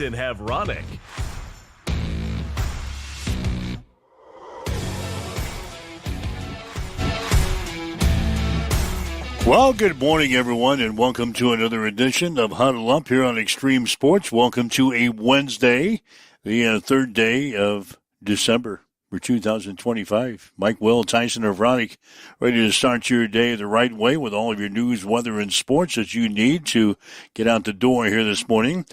and have Ronick. Well, good morning, everyone, and welcome to another edition of Huddle Up here on Extreme Sports. Welcome to a Wednesday, the third day of December for 2025. Mike Will, Tyson of Ronick, ready to start your day the right way with all of your news, weather, and sports that you need to get out the door here this morning.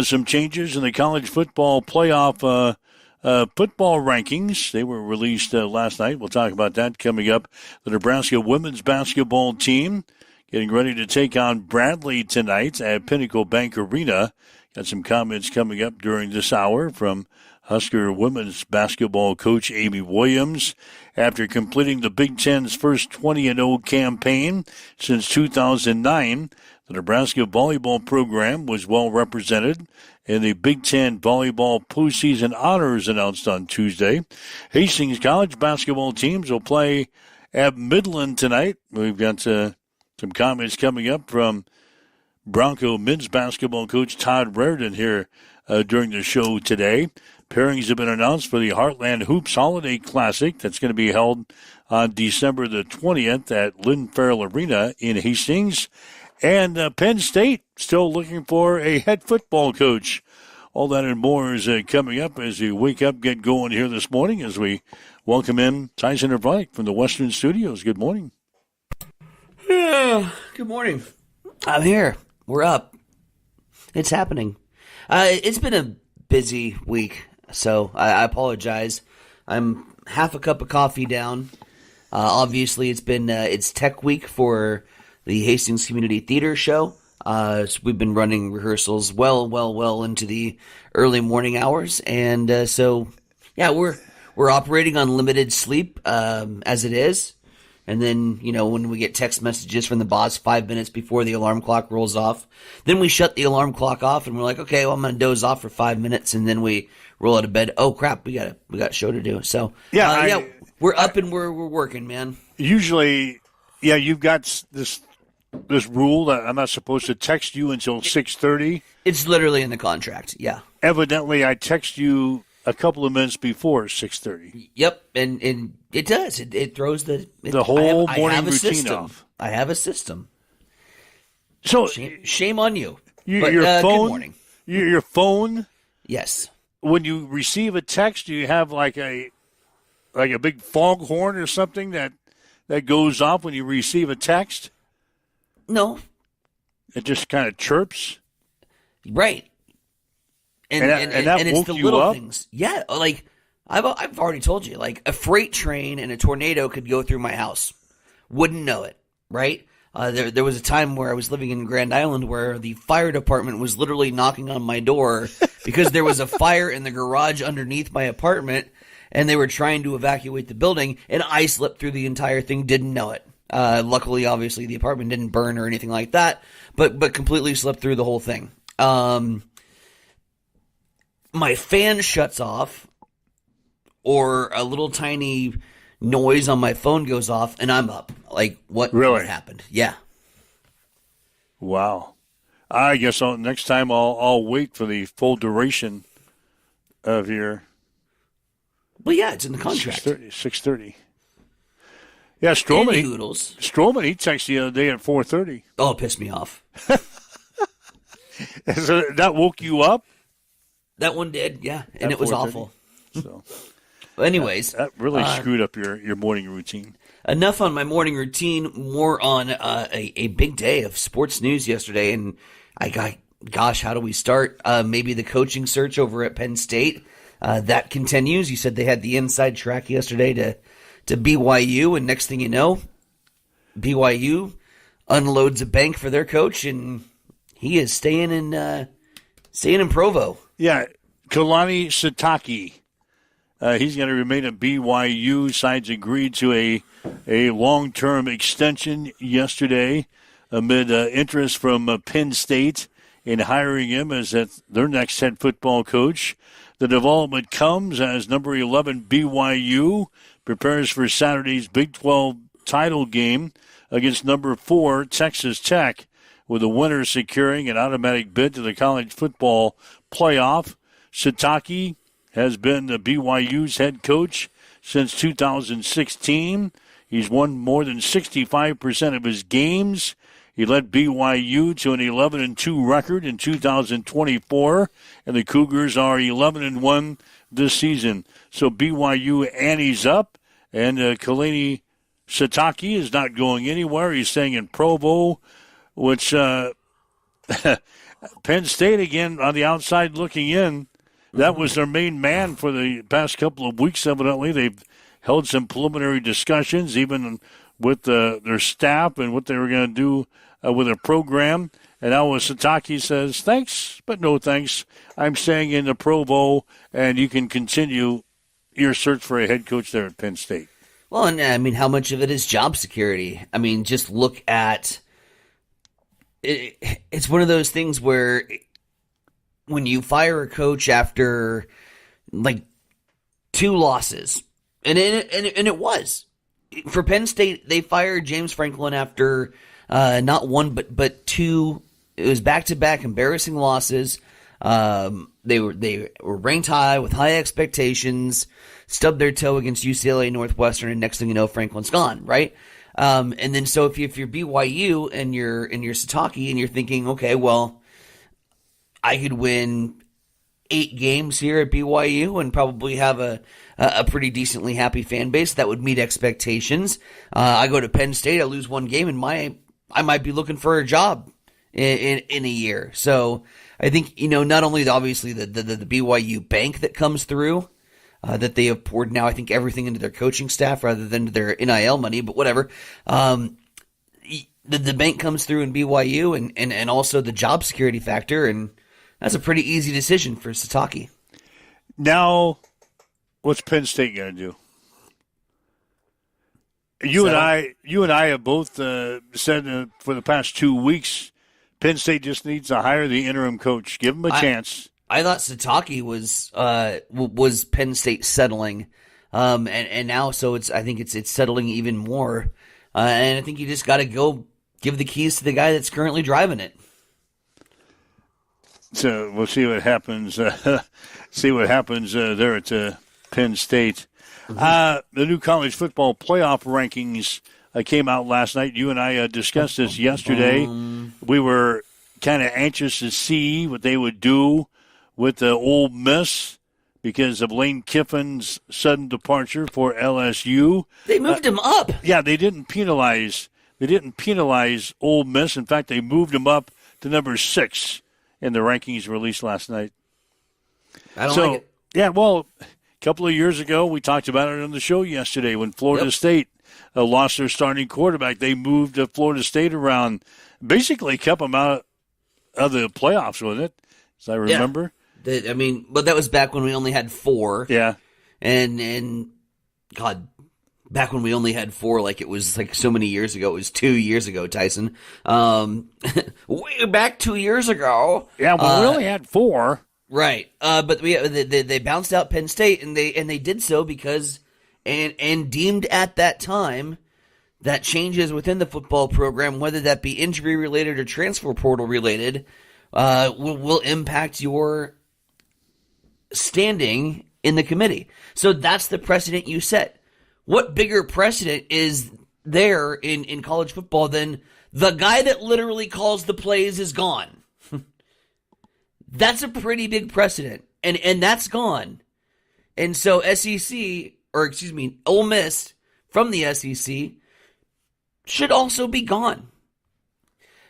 Some changes in the college football playoff football rankings. They were released last night. We'll talk about that coming up. The Nebraska women's basketball team getting ready to take on Bradley tonight at Pinnacle Bank Arena. Got some comments coming up during this hour from Husker women's basketball coach Amy Williams. After completing the Big Ten's first 20-0 campaign since 2009, the Nebraska volleyball program was well represented in the Big Ten Volleyball Postseason Honors announced on Tuesday. Hastings College basketball teams will play at Midland tonight. We've got some comments coming up from Bronco men's basketball coach Todd Reardon here during the show today. Pairings have been announced for the Heartland Hoops Holiday Classic that's going to be held on December the 20th at Lynn Farrell Arena in Hastings. And Penn State still looking for a head football coach. All that and more is coming up as you wake up, get going here this morning as we welcome in Tyson of Ronick from the Western Studios. Good morning. Yeah, good morning. I'm here. We're up. It's happening. It's been a busy week, so I apologize. I'm half a cup of coffee down. Obviously, it's Tech Week for the Hastings Community Theater show. So we've been running rehearsals well into the early morning hours, and so yeah, we're operating on limited sleep as it is. And then, when we get text messages from the boss 5 minutes before the alarm clock rolls off, then we shut the alarm clock off and we're like, okay, well, I'm going to doze off for 5 minutes, and then we roll out of bed. Oh crap, we got a show to do. So we're up and we're working, man. Usually, you've got this rule that I'm not supposed to text you until 6:30. It's literally in the contract. Yeah. Evidently, I text you a couple of minutes before 6:30. Yep, and it does. It throws the whole morning routine off. I have a system. So shame on you. Your phone. Good morning. Your phone. Yes. When you receive a text, do you have like a big foghorn or something that goes off when you receive a text? No. It just kind of chirps. Right. And it's the little things. Yeah, like I've already told you, like a freight train and a tornado could go through my house. Wouldn't know it, right? There was a time where I was living in Grand Island where the fire department was literally knocking on my door because there was a fire in the garage underneath my apartment, and they were trying to evacuate the building, and I slipped through the entire thing, didn't know it. Luckily, obviously, the apartment didn't burn or anything like that, but completely slipped through the whole thing. My fan shuts off, or a little tiny noise on my phone goes off, and I'm up. Like, what happened? Yeah. Wow. I guess next time I'll wait for the full duration of your. Well, yeah, it's in the contract. 6:30. Yeah, Stroman, he texted the other day at 4:30. Oh, it pissed me off. So that woke you up? That one did, yeah, and it was awful. So, anyways, that really screwed up your morning routine. Enough on my morning routine. More on a big day of sports news yesterday, and gosh, how do we start? Maybe the coaching search over at Penn State that continues. You said they had the inside track yesterday to BYU, and next thing you know, BYU unloads a bank for their coach, and he is staying in Provo. Yeah, Kalani Sitake. He's going to remain at BYU. Sides agreed to a long-term extension yesterday amid interest from Penn State in hiring him as their next head football coach. The development comes as number 11 BYU prepares for Saturday's Big 12 title game against number 4 Texas Tech, with the winner securing an automatic bid to the college football playoff. Satake has been the BYU's head coach since 2016. He's won more than 65% of his games. He led BYU to an 11-2 record in 2024, and the Cougars are 11-1 this season. So BYU antes up, and Kalani Satake is not going anywhere. He's staying in Provo, which Penn State, again, on the outside looking in, that was their main man for the past couple of weeks, evidently. They've held some preliminary discussions, even with their staff and what they were going to do with their program. And now Satake says, thanks, but no thanks. I'm staying in the Provo, and you can continue your search for a head coach there at Penn State. Well, and I mean, how much of it is job security? I mean, just look at it. It's one of those things where when you fire a coach after like 2 losses, and it was for Penn State, they fired James Franklin after not 1 but 2. It was back-to-back embarrassing losses. They were ranked high with high expectations, stubbed their toe against UCLA Northwestern, and next thing you know, Franklin's gone, right? And then so if you're BYU and you're Satake and you're thinking, okay, well, I could win 8 games here at BYU and probably have a pretty decently happy fan base that would meet expectations. I go to Penn State, I lose 1 game, and I might be looking for a job in a year. So I think, not only obviously the BYU bank that comes through, that they have poured now, I think, everything into their coaching staff rather than their NIL money, but whatever. The bank comes through in BYU and also the job security factor, and that's a pretty easy decision for Satake. Now, what's Penn State going to do? You and I have both said for the past 2 weeks, Penn State just needs to hire the interim coach. Give him a chance. I thought Satake was Penn State settling, and now I think it's settling even more, and I think you just got to go give the keys to the guy that's currently driving it. So we'll see what happens. There at Penn State. The new college football playoff rankings came out last night. You and I discussed this yesterday. We were kind of anxious to see what they would do with the Ole Miss because of Lane Kiffin's sudden departure for LSU. They moved him up. Yeah, they didn't penalize. Ole Miss. In fact, they moved him up to number 6 in the rankings released last night. I don't like it. Yeah, well, a couple of years ago, we talked about it on the show yesterday when Florida State lost their starting quarterback. They moved Florida State around, basically kept them out of the playoffs with it, as I remember. Yeah. But that was back when we only had 4. Yeah. And God, back when we only had 4, like it was like so many years ago. It was 2 years ago, Tyson. Way back 2 years ago. Yeah, well, we only had 4. Right. But they bounced out Penn State, and they did so because and deemed at that time that changes within the football program, whether that be injury related or transfer portal related, will impact your standing in the committee. So that's the precedent you set. What bigger precedent is there in college football than the guy that literally calls the plays is gone? That's a pretty big precedent, and that's gone. And so Ole Miss from the SEC should also be gone.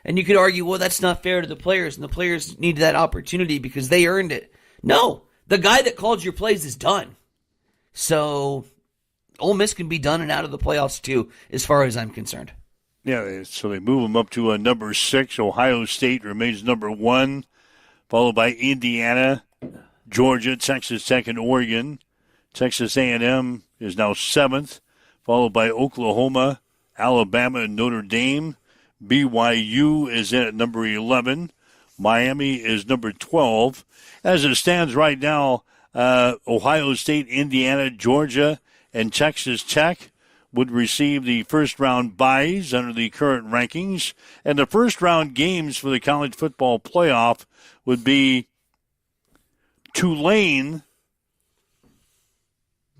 And you could argue, well, that's not fair to the players, and the players need that opportunity because they earned it. No, the guy that called your plays is done. So Ole Miss can be done and out of the playoffs too, as far as I'm concerned. Yeah, so they move them up to number 6. Ohio State remains number 1. Followed by Indiana, Georgia, Texas Tech, and Oregon. Texas A&M is now 7th, followed by Oklahoma, Alabama, and Notre Dame. BYU is in at number 11. Miami is number 12. As it stands right now, Ohio State, Indiana, Georgia, and Texas Tech would receive the first-round byes under the current rankings. And the first-round games for the college football playoff would be Tulane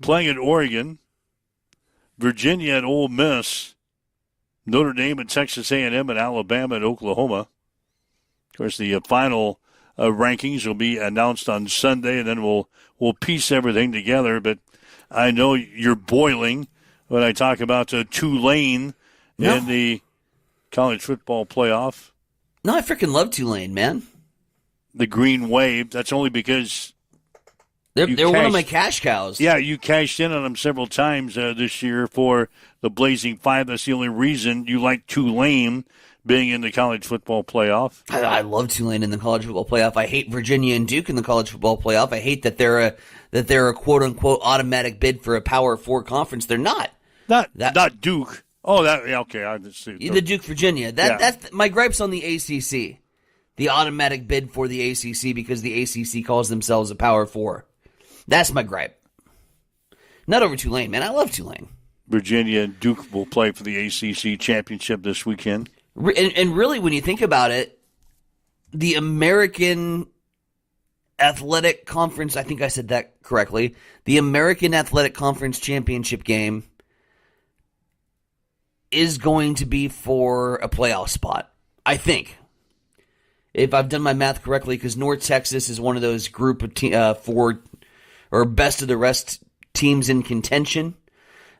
playing at Oregon, Virginia at Ole Miss, Notre Dame at Texas A&M, and Alabama at Oklahoma. Of course, the final rankings will be announced on Sunday, and then we'll piece everything together. But I know you're boiling when I talk about Tulane in the college football playoff. No, I freaking love Tulane, man. The Green Wave. That's only because they're one of my cash cows. Yeah, you cashed in on them several times this year for the Blazing Five. That's the only reason you like Tulane being in the college football playoff. I love Tulane in the college football playoff. I hate Virginia and Duke in the college football playoff. I hate that they're a quote unquote automatic bid for a Power 4 conference. They're not. Not Duke. Oh, okay. I just see the Duke Virginia. That's my gripes on the ACC. The automatic bid for the ACC because the ACC calls themselves a Power 4. That's my gripe. Not over Tulane, man. I love Tulane. Virginia and Duke will play for the ACC championship this weekend. And really, when you think about it, the American Athletic Conference, I think I said that correctly, the American Athletic Conference championship game is going to be for a playoff spot, I think. If I've done my math correctly, because North Texas is one of those group of four or best of the rest teams in contention.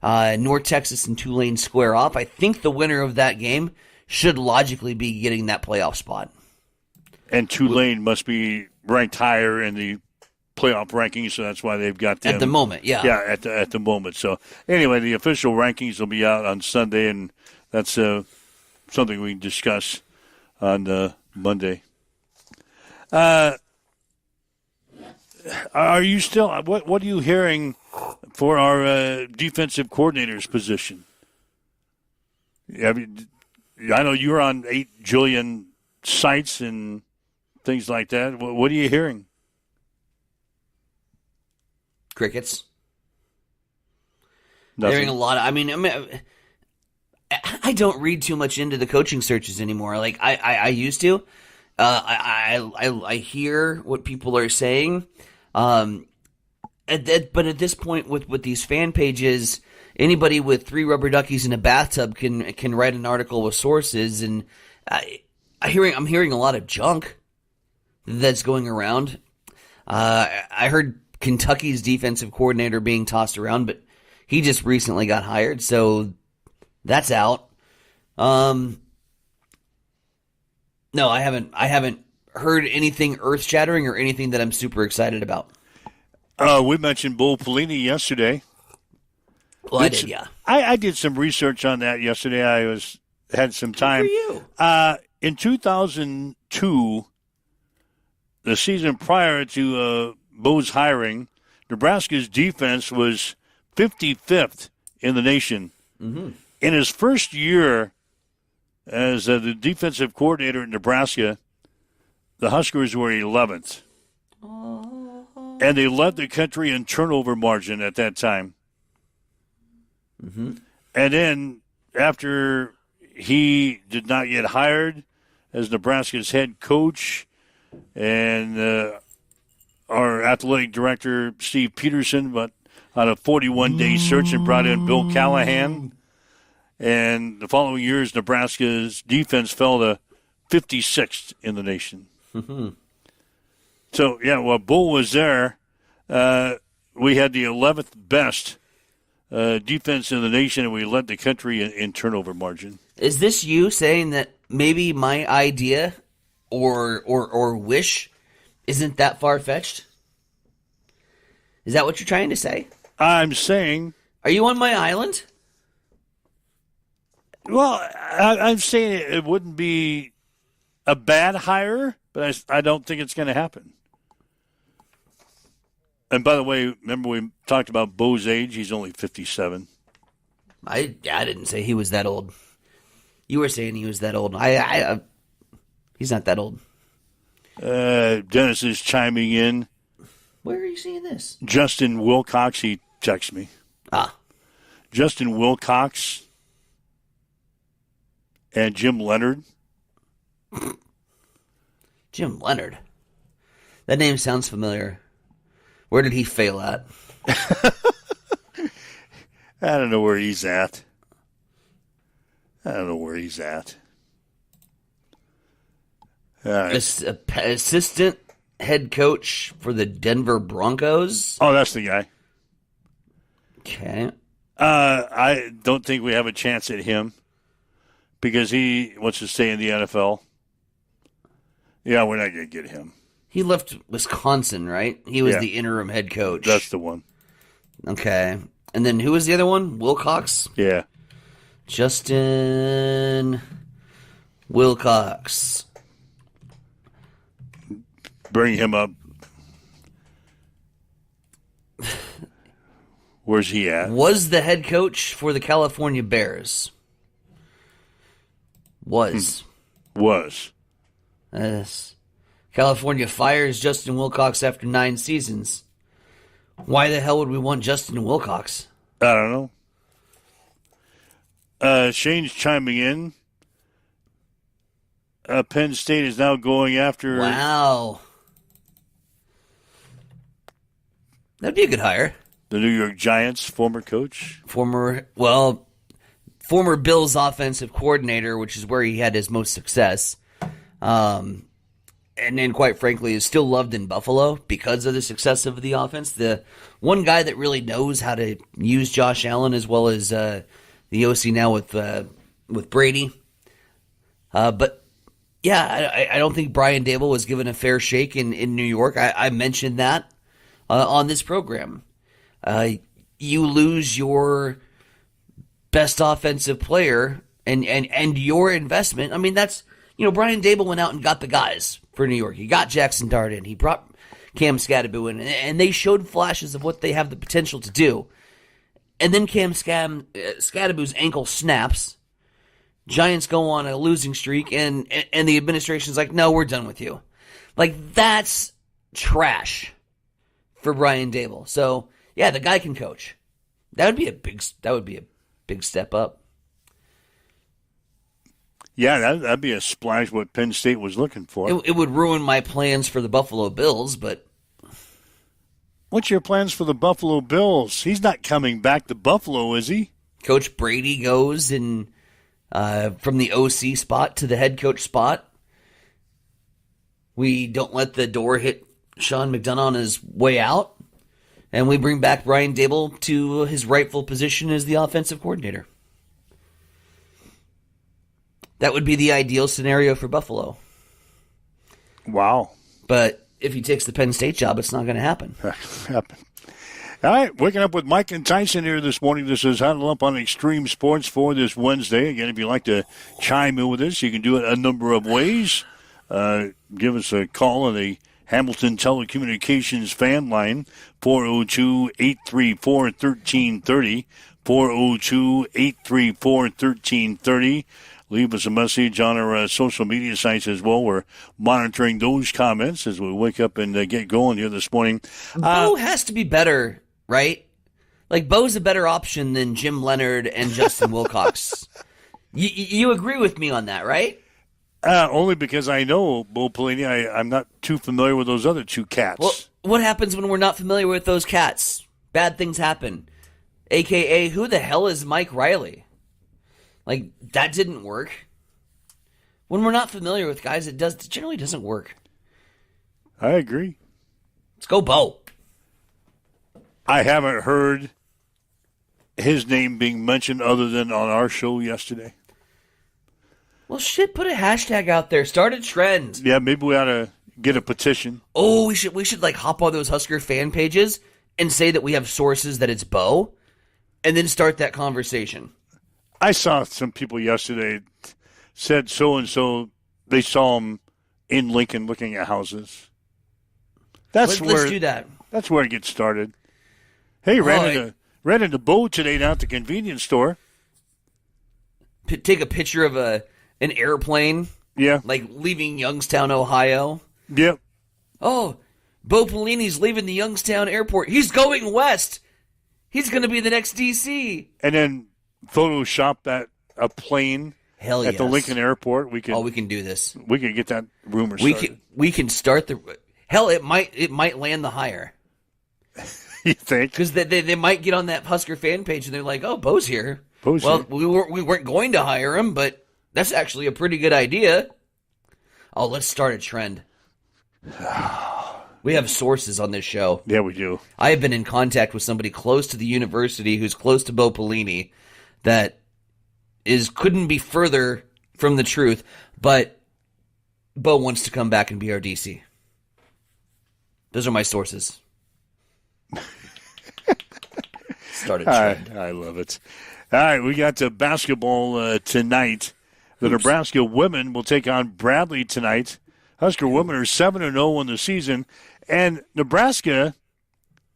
North Texas and Tulane square off. I think the winner of that game should logically be getting that playoff spot. And Tulane must be ranked higher in the playoff rankings, so that's why they've got them. At the moment, yeah. Yeah, at the moment. So anyway, the official rankings will be out on Sunday, and that's something we can discuss on Monday. Are you still? What are you hearing for our defensive coordinator's position? I know you're on 8 jillion sites and things like that. What are you hearing? Crickets. Nothing. Hearing a lot of, I mean, I don't read too much into the coaching searches anymore. Like I used to. I hear what people are saying. But at this point, with these fan pages, anybody with 3 rubber duckies in a bathtub can write an article with sources, and I'm hearing a lot of junk that's going around. I heard Kentucky's defensive coordinator being tossed around, but he just recently got hired, so that's out. No, I haven't heard anything earth-shattering or anything that I'm super excited about. We mentioned Bo Pelini yesterday. Well, I did, yeah. I did some research on that yesterday. I had some time. Good for you. In 2002, the season prior to Bo's hiring, Nebraska's defense was 55th in the nation. Mm-hmm. In his first year as the defensive coordinator in Nebraska, the Huskers were 11th. And they led the country in turnover margin at that time. Mm-hmm. And then after he did not get hired as Nebraska's head coach, and our athletic director, Steve Peterson, but on a 41-day search and brought in Bill Callahan. And the following years, Nebraska's defense fell to 56th in the nation. Mm-hmm. So, yeah, while Bull was there, we had the 11th best defense in the nation, and we led the country in turnover margin. Is this you saying that maybe my idea or wish isn't that far-fetched? Is that what you're trying to say? I'm saying... Are you on my island? Well, I'm saying it wouldn't be a bad hire, but I don't think it's going to happen. And by the way, remember we talked about Bo's age? He's only 57. I didn't say he was that old. You were saying he was that old. He's not that old. Dennis is chiming in. Where are you seeing this? Justin Wilcox, he texts me. Justin Wilcox and Jim Leonard. Jim Leonard. That name sounds familiar. Where did he fail at? I don't know where he's at. Assistant head coach for the Denver Broncos. Oh, that's the guy. Okay. I don't think we have a chance at him because he wants to stay in the NFL. Yeah, we're not going to get him. He left Wisconsin, right? He was the interim head coach. That's the one. Okay. And then who was the other one? Wilcox? Yeah. Justin Wilcox. Bring him up. Where's he at? Was the head coach for the California Bears. Was. Yes. California fires Justin Wilcox after 9 seasons. Why the hell would we want Justin Wilcox? I don't know. Shane's chiming in. Penn State is now going after... Wow. That'd be a good hire. The New York Giants former coach. Former Bills offensive coordinator, which is where he had his most success. And then, quite frankly, is still loved in Buffalo because of the success of the offense. The one guy that really knows how to use Josh Allen as well as the OC now with Brady. But, yeah, I don't think Brian Dable was given a fair shake in New York. I mentioned that on this program. You lose your best offensive player and your investment. I mean, that's, Brian Dable went out and got the guys for New York. He got Jackson Dart in. He brought Cam Scadaboo in, and they showed flashes of what they have the potential to do. And then Scadaboo's ankle snaps. Giants go on a losing streak, and the administration's like, no, we're done with you. Like, that's trash for Brian Dable. So, yeah, the guy can coach. That would be a big step up. Yeah, that'd be a splash what Penn State was looking for. It would ruin my plans for the Buffalo Bills, but... What's your plans for the Buffalo Bills? He's not coming back to Buffalo, is he? Coach Brady goes from the OC spot to the head coach spot. We don't let the door hit Sean McDonough on his way out. And we bring back Brian Dable to his rightful position as the offensive coordinator. That would be the ideal scenario for Buffalo. Wow. But if he takes the Penn State job, it's not going to happen. All right, waking up with Mike and Tyson here this morning. This is Huddle Up on Extreme Sports for this Wednesday. Again, if you'd like to chime in with us, you can do it a number of ways. Give us a call on the Hamilton Telecommunications fan line, 402-834-1330, 402-834-1330. Leave us a message on our social media sites as well. We're monitoring those comments as we wake up and get going here this morning. Bo has to be better, right? Like, Bo's a better option than Jim Leonard and Justin Wilcox. You agree with me on that, right? Only because I know Bo Pelini. I'm not too familiar with those other two cats. Well, what happens when we're not familiar with those cats? Bad things happen. AKA, who the hell is Mike Riley? Like, that didn't work. When we're not familiar with guys, it generally doesn't work. I agree. Let's go, Bo. I haven't heard his name being mentioned other than on our show yesterday. Well, shit, put a hashtag out there. Start a trend. Yeah, maybe we ought to get a petition. Oh, we should like hop on those Husker fan pages and say that we have sources that it's Bo, and then start that conversation. I saw some people yesterday said so-and-so, they saw him in Lincoln looking at houses. Let's do that. That's where it gets started. Hey, ran into Bo today down at the convenience store. Take a picture of an airplane. Yeah. Like leaving Youngstown, Ohio. Yep. Oh, Bo Pelini's leaving the Youngstown airport. He's going west. He's going to be the next DC. And then Photoshop a plane at the Lincoln Airport. We can do this. We can get that rumor started. We can start the. Hell, it might land the hire. You think? Because they might get on that Husker fan page and they're like, oh, Bo's here. Bo's well, here. we weren't going to hire him, but that's actually a pretty good idea. Oh, let's start a trend. We have sources on this show. Yeah, we do. I have been in contact with somebody close to the university who's close to Bo Pelini that couldn't be further from the truth, but Bo wants to come back and be our DC. Those are my sources. Started trend. I love it. All right, we got basketball tonight. The Nebraska women will take on Bradley tonight. Husker women are 7-0 in the season, and Nebraska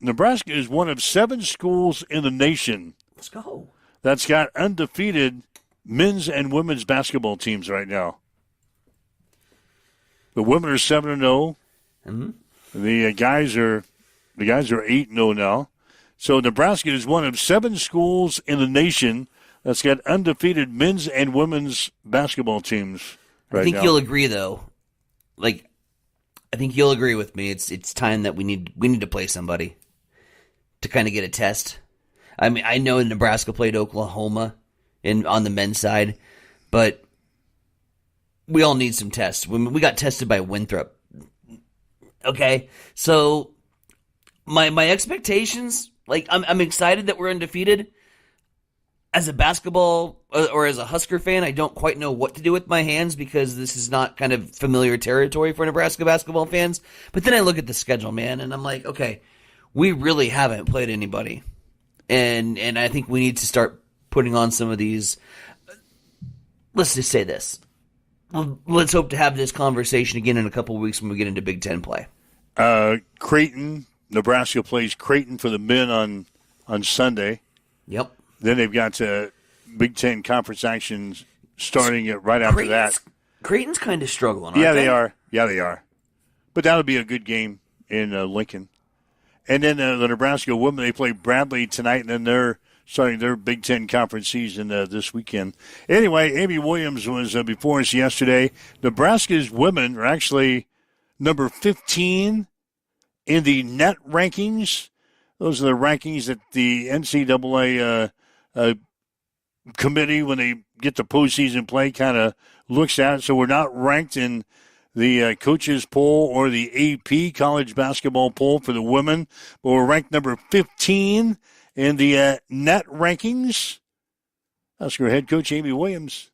is one of 7 schools in the nation. Let's go. That's got undefeated men's and women's basketball teams right now. The women are 7-0. Mm-hmm. The guys are 8-0 now. So Nebraska is one of 7 schools in the nation that's got undefeated men's and women's basketball teams right now. I think you'll agree, though. I think you'll agree with me. It's time that we need to play somebody to kind of get a test. I mean, I know Nebraska played Oklahoma on the men's side, but we all need some tests. We got tested by Winthrop. Okay, so my expectations, I'm excited that we're undefeated. As a basketball or as a Husker fan, I don't quite know what to do with my hands because this is not kind of familiar territory for Nebraska basketball fans. But then I look at the schedule, man, and I'm like, okay, we really haven't played anybody. And I think we need to start putting on some of these. Let's just say this. Let's hope to have this conversation again in a couple of weeks when we get into Big Ten play. Creighton, Nebraska plays Creighton for the men on Sunday. Yep. Then they've got Big Ten conference actions starting right after that. Creighton's kind of struggling, aren't they they? are. Yeah, they are. But that'll be a good game in Lincoln. And then the Nebraska women, they play Bradley tonight, and then they're starting their Big Ten conference season this weekend. Anyway, Amy Williams was before us yesterday. Nebraska's women are actually number 15 in the net rankings. Those are the rankings that the NCAA committee, when they get to postseason play, kind of looks at. So we're not ranked in the coaches poll or the AP college basketball poll for the women, but we're ranked number 15 in the net rankings. Husker head coach Amy Williams.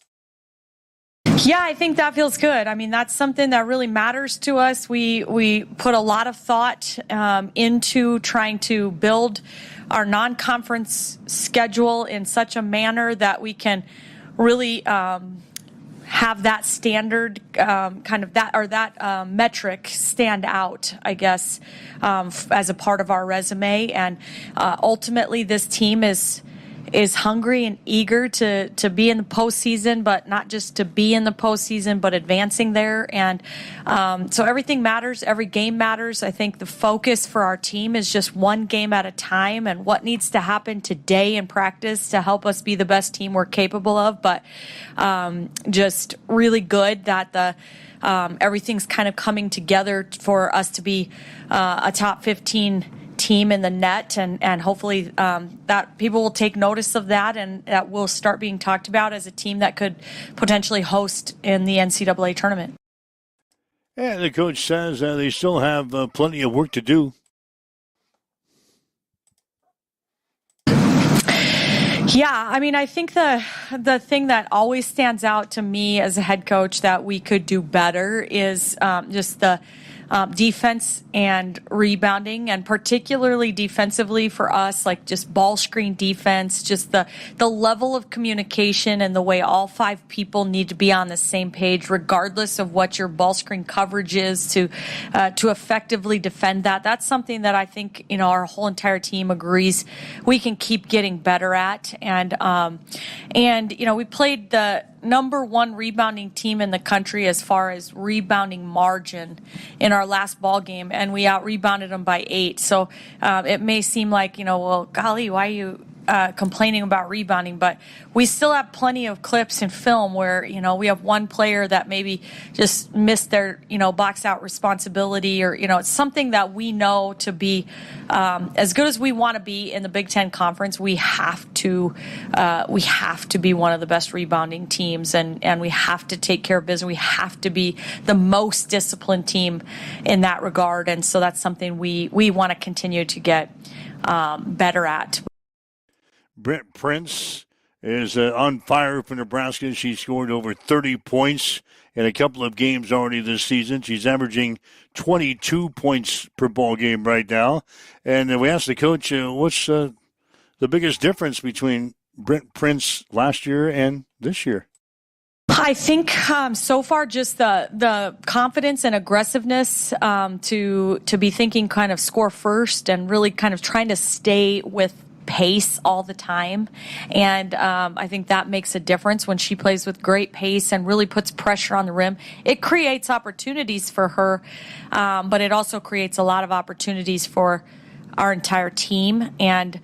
Yeah, I think that feels good. I mean, that's something that really matters to us. We put a lot of thought into trying to build our non-conference schedule in such a manner that we can really have that standard metric stand out, I guess, as a part of our resume. And ultimately, this team is hungry and eager to be in the postseason, but not just to be in the postseason, but advancing there. And so everything matters. Every game matters. I think the focus for our team is just one game at a time and what needs to happen today in practice to help us be the best team we're capable of. But just really good that everything's kind of coming together for us to be a top 15 team in the net, and hopefully that people will take notice of that, and that will start being talked about as a team that could potentially host in the NCAA tournament. And the coach says they still have plenty of work to do. Yeah, I mean, I think the thing that always stands out to me as a head coach that we could do better is just the defense and rebounding, and particularly defensively for us, like just ball screen defense, just the level of communication and the way all 5 people need to be on the same page, regardless of what your ball screen coverage is, to effectively defend that. That's something that I think, our whole entire team agrees we can keep getting better at. And we played the number 1 rebounding team in the country as far as rebounding margin in our last ball game, and we out rebounded them by 8. So it may seem like, well, golly, why are you complaining about rebounding, but we still have plenty of clips and film where, we have one player that maybe just missed their, box out responsibility, or, it's something that we know to be as good as we want to be in the Big Ten Conference. We have to be one of the best rebounding teams, and we have to take care of business. We have to be the most disciplined team in that regard. And so that's something we want to continue to get better at. Brent Prince is on fire for Nebraska. She scored over 30 points in a couple of games already this season. She's averaging 22 points per ball game right now. And we asked the coach, what's the biggest difference between Brent Prince last year and this year? I think so far just the confidence and aggressiveness to be thinking kind of score first and really kind of trying to stay with pace all the time. And I think that makes a difference when she plays with great pace and really puts pressure on the rim. It creates opportunities for her, but it also creates a lot of opportunities for our entire team. And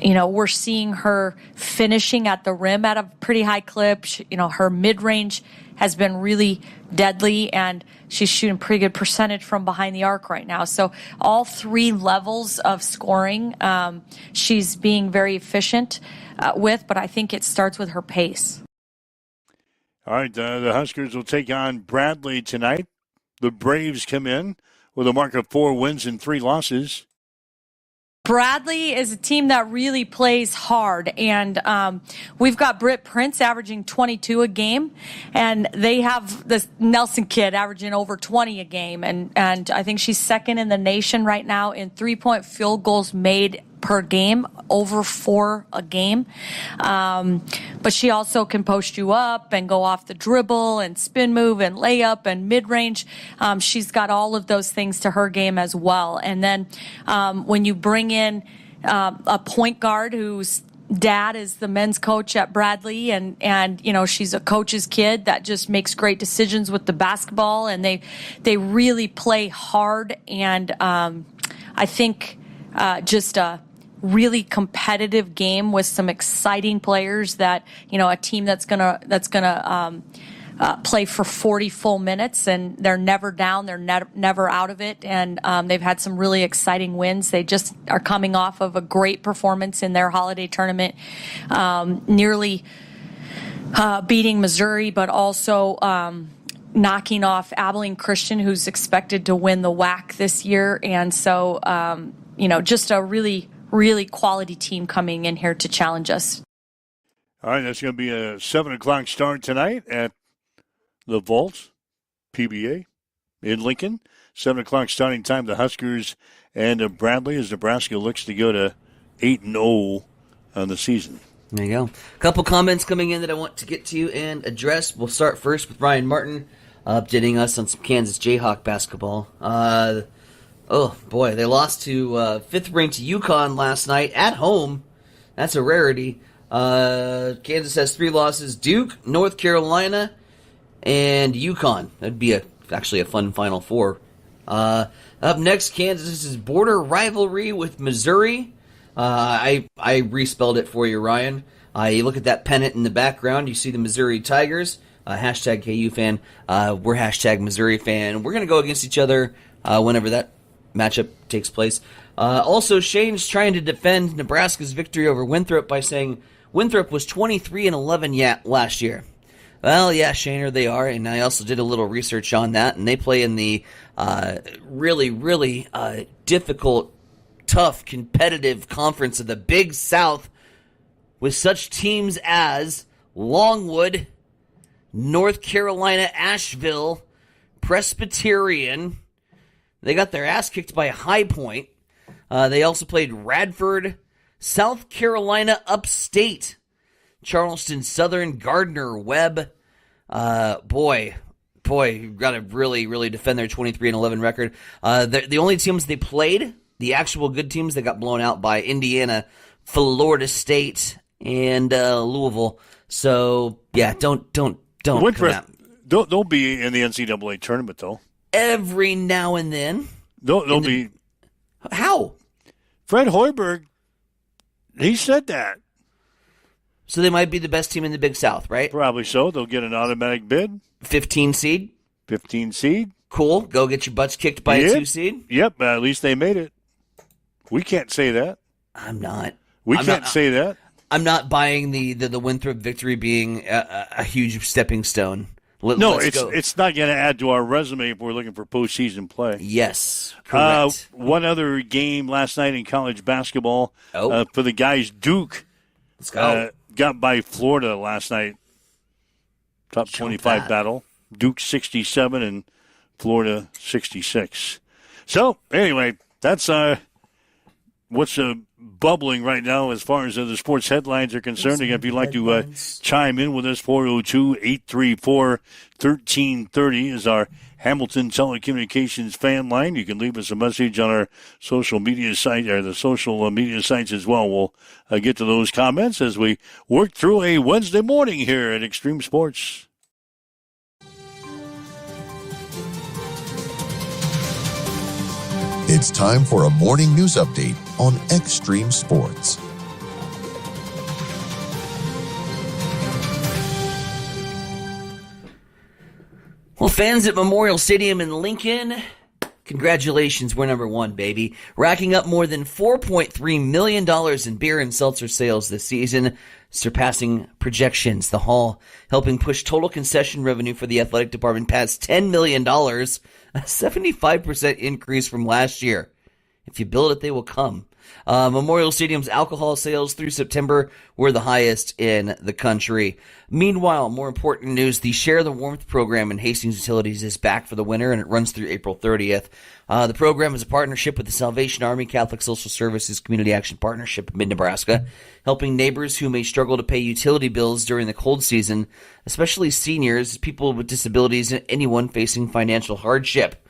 we're seeing her finishing at the rim at a pretty high clip. Her mid-range has been really deadly, and she's shooting pretty good percentage from behind the arc right now. So all three levels of scoring, she's being very efficient with, but I think it starts with her pace. All right, the Huskers will take on Bradley tonight. The Braves come in with a mark of 4 wins and 3 losses. Bradley is a team that really plays hard, and we've got Britt Prince averaging 22 a game, and they have this Nelson kid averaging over 20 a game, and I think she's second in the nation right now in 3-point field goals made per game, over 4 a game. But she also can post you up and go off the dribble and spin move and layup and mid-range. She's got all of those things to her game as well. And then when you bring in a point guard whose dad is the men's coach at Bradley, and she's a coach's kid that just makes great decisions with the basketball, and they really play hard. And I think just a really competitive game with some exciting players that, a team that's gonna play for 40 full minutes, and they're never down, they're never out of it, and they've had some really exciting wins. They just are coming off of a great performance in their holiday tournament, nearly beating Missouri, but also knocking off Abilene Christian, who's expected to win the WAC this year. And so, just a really quality team coming in here to challenge us. All right, that's going to be a 7 o'clock start tonight at the Vault PBA in Lincoln. 7 o'clock starting time, the Huskers and Bradley, as Nebraska looks to go to 8-0 on the season. There you go. A couple comments coming in that I want to get to and address. We'll start first with Ryan Martin updating us on some Kansas Jayhawk basketball. Oh, boy, they lost to 5th-ranked UConn last night at home. That's a rarity. Kansas has 3 losses: Duke, North Carolina, and UConn. That'd be actually a fun Final Four. Up next, Kansas' border rivalry with Missouri. I respelled it for you, Ryan. You look at that pennant in the background, you see the Missouri Tigers. Hashtag KU fan. We're hashtag Missouri fan. We're going to go against each other whenever that matchup takes place. Also, Shane's trying to defend Nebraska's victory over Winthrop by saying Winthrop was 23-11 last year. Well, yeah, Shaner, they are, and I also did a little research on that, and they play in the really difficult, tough, competitive conference of the Big South with such teams as Longwood, North Carolina, Asheville, Presbyterian. They got their ass kicked by High Point. They also played Radford, South Carolina Upstate, Charleston Southern, Gardner Webb. Boy, you've got to really defend their 23-11 record. The only teams they played, the actual good teams, they got blown out by Indiana, Florida State, and Louisville. So yeah, don't. Winthrop, they'll be in the NCAA tournament though. Every now and then. They'll be. How? Fred Hoiberg He said that. So they might be the best team in the Big South, right? Probably so. They'll get an automatic bid. 15 seed. 15 seed. Cool. Go get your butts kicked by a 2 seed. Yep, at least they made it. We can't say that. I'm not. We can't say that. I'm not buying the Winthrop victory being a huge stepping stone. It's not going to add to our resume if we're looking for postseason play. Yes, correct. One other game last night in college basketball for the guys. Duke got by Florida last night. Top 25 battle. Duke 67 and Florida 66. So, anyway, that's what's bubbling right now as far as the sports headlines are concerned. Again, if you'd like to chime in with us, 402-834-1330 is our Hamilton Telecommunications fan line. You can leave us a message on our social media site or the social media sites as well. We'll get to those comments as we work through a Wednesday morning here at Extreme Sports. It's time for a morning news update on Extreme Sports. Well, fans at Memorial Stadium in Lincoln, congratulations, we're number one, baby. Racking up more than $4.3 million in beer and seltzer sales this season, surpassing projections. The Hall helping push total concession revenue for the athletic department past $10 million, a 75% increase from last year. If you build it, they will come. Memorial Stadium's alcohol sales through September were the highest in the country. Meanwhile, more important news, the Share the Warmth program in Hastings Utilities is back for the winter, and it runs through April 30th. The program is a partnership with the Salvation Army Catholic Social Services Community Action Partnership, Mid-Nebraska, helping neighbors who may struggle to pay utility bills during the cold season, especially seniors, people with disabilities, and anyone facing financial hardship.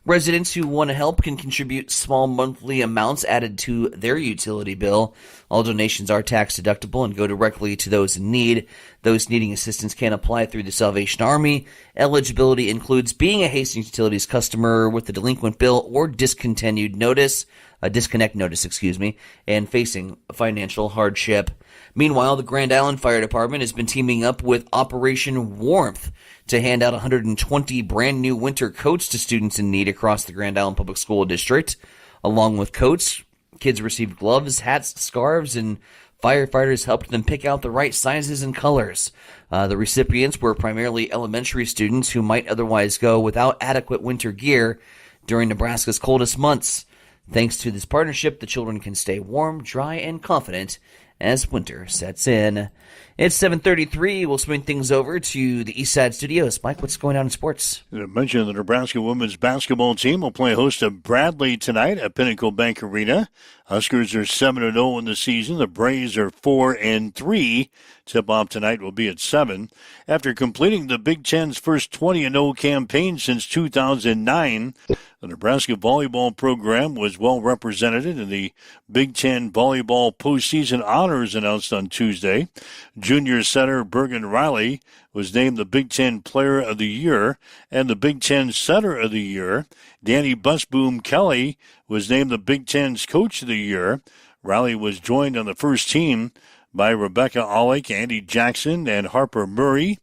Residents who want to help can contribute small monthly amounts added to their utility bill. All donations are tax deductible and go directly to those in need. Those needing assistance can apply through the Salvation Army. Eligibility includes being a Hastings Utilities customer with a delinquent bill or disconnect notice, and facing financial hardship. Meanwhile, the Grand Island Fire Department has been teaming up with Operation Warmth to hand out 120 brand new winter coats to students in need across the Grand Island Public School District. Along with coats, kids received gloves, hats, scarves, and firefighters helped them pick out the right sizes and colors. The recipients were primarily elementary students who might otherwise go without adequate winter gear during Nebraska's coldest months. Thanks to this partnership, the children can stay warm, dry, and confident as winter sets in. It's 7:33. We'll swing things over to the East Side Studios. Mike, what's going on in sports? I mentioned the Nebraska women's basketball team will play host to Bradley tonight at Pinnacle Bank Arena. Huskers are 7-0 in the season. The Braves are 4-3. Tip-off tonight will be at 7. After completing the Big Ten's first 20-0 campaign since 2009, the Nebraska volleyball program was well represented in the Big Ten Volleyball Postseason Honors announced on Tuesday. Junior center Bergen Riley was named the Big Ten Player of the Year and the Big Ten Center of the Year. Danny Busboom Kelly was named the Big Ten's Coach of the Year. Riley was joined on the first team by Rebecca Olick, Andy Jackson, and Harper Murray.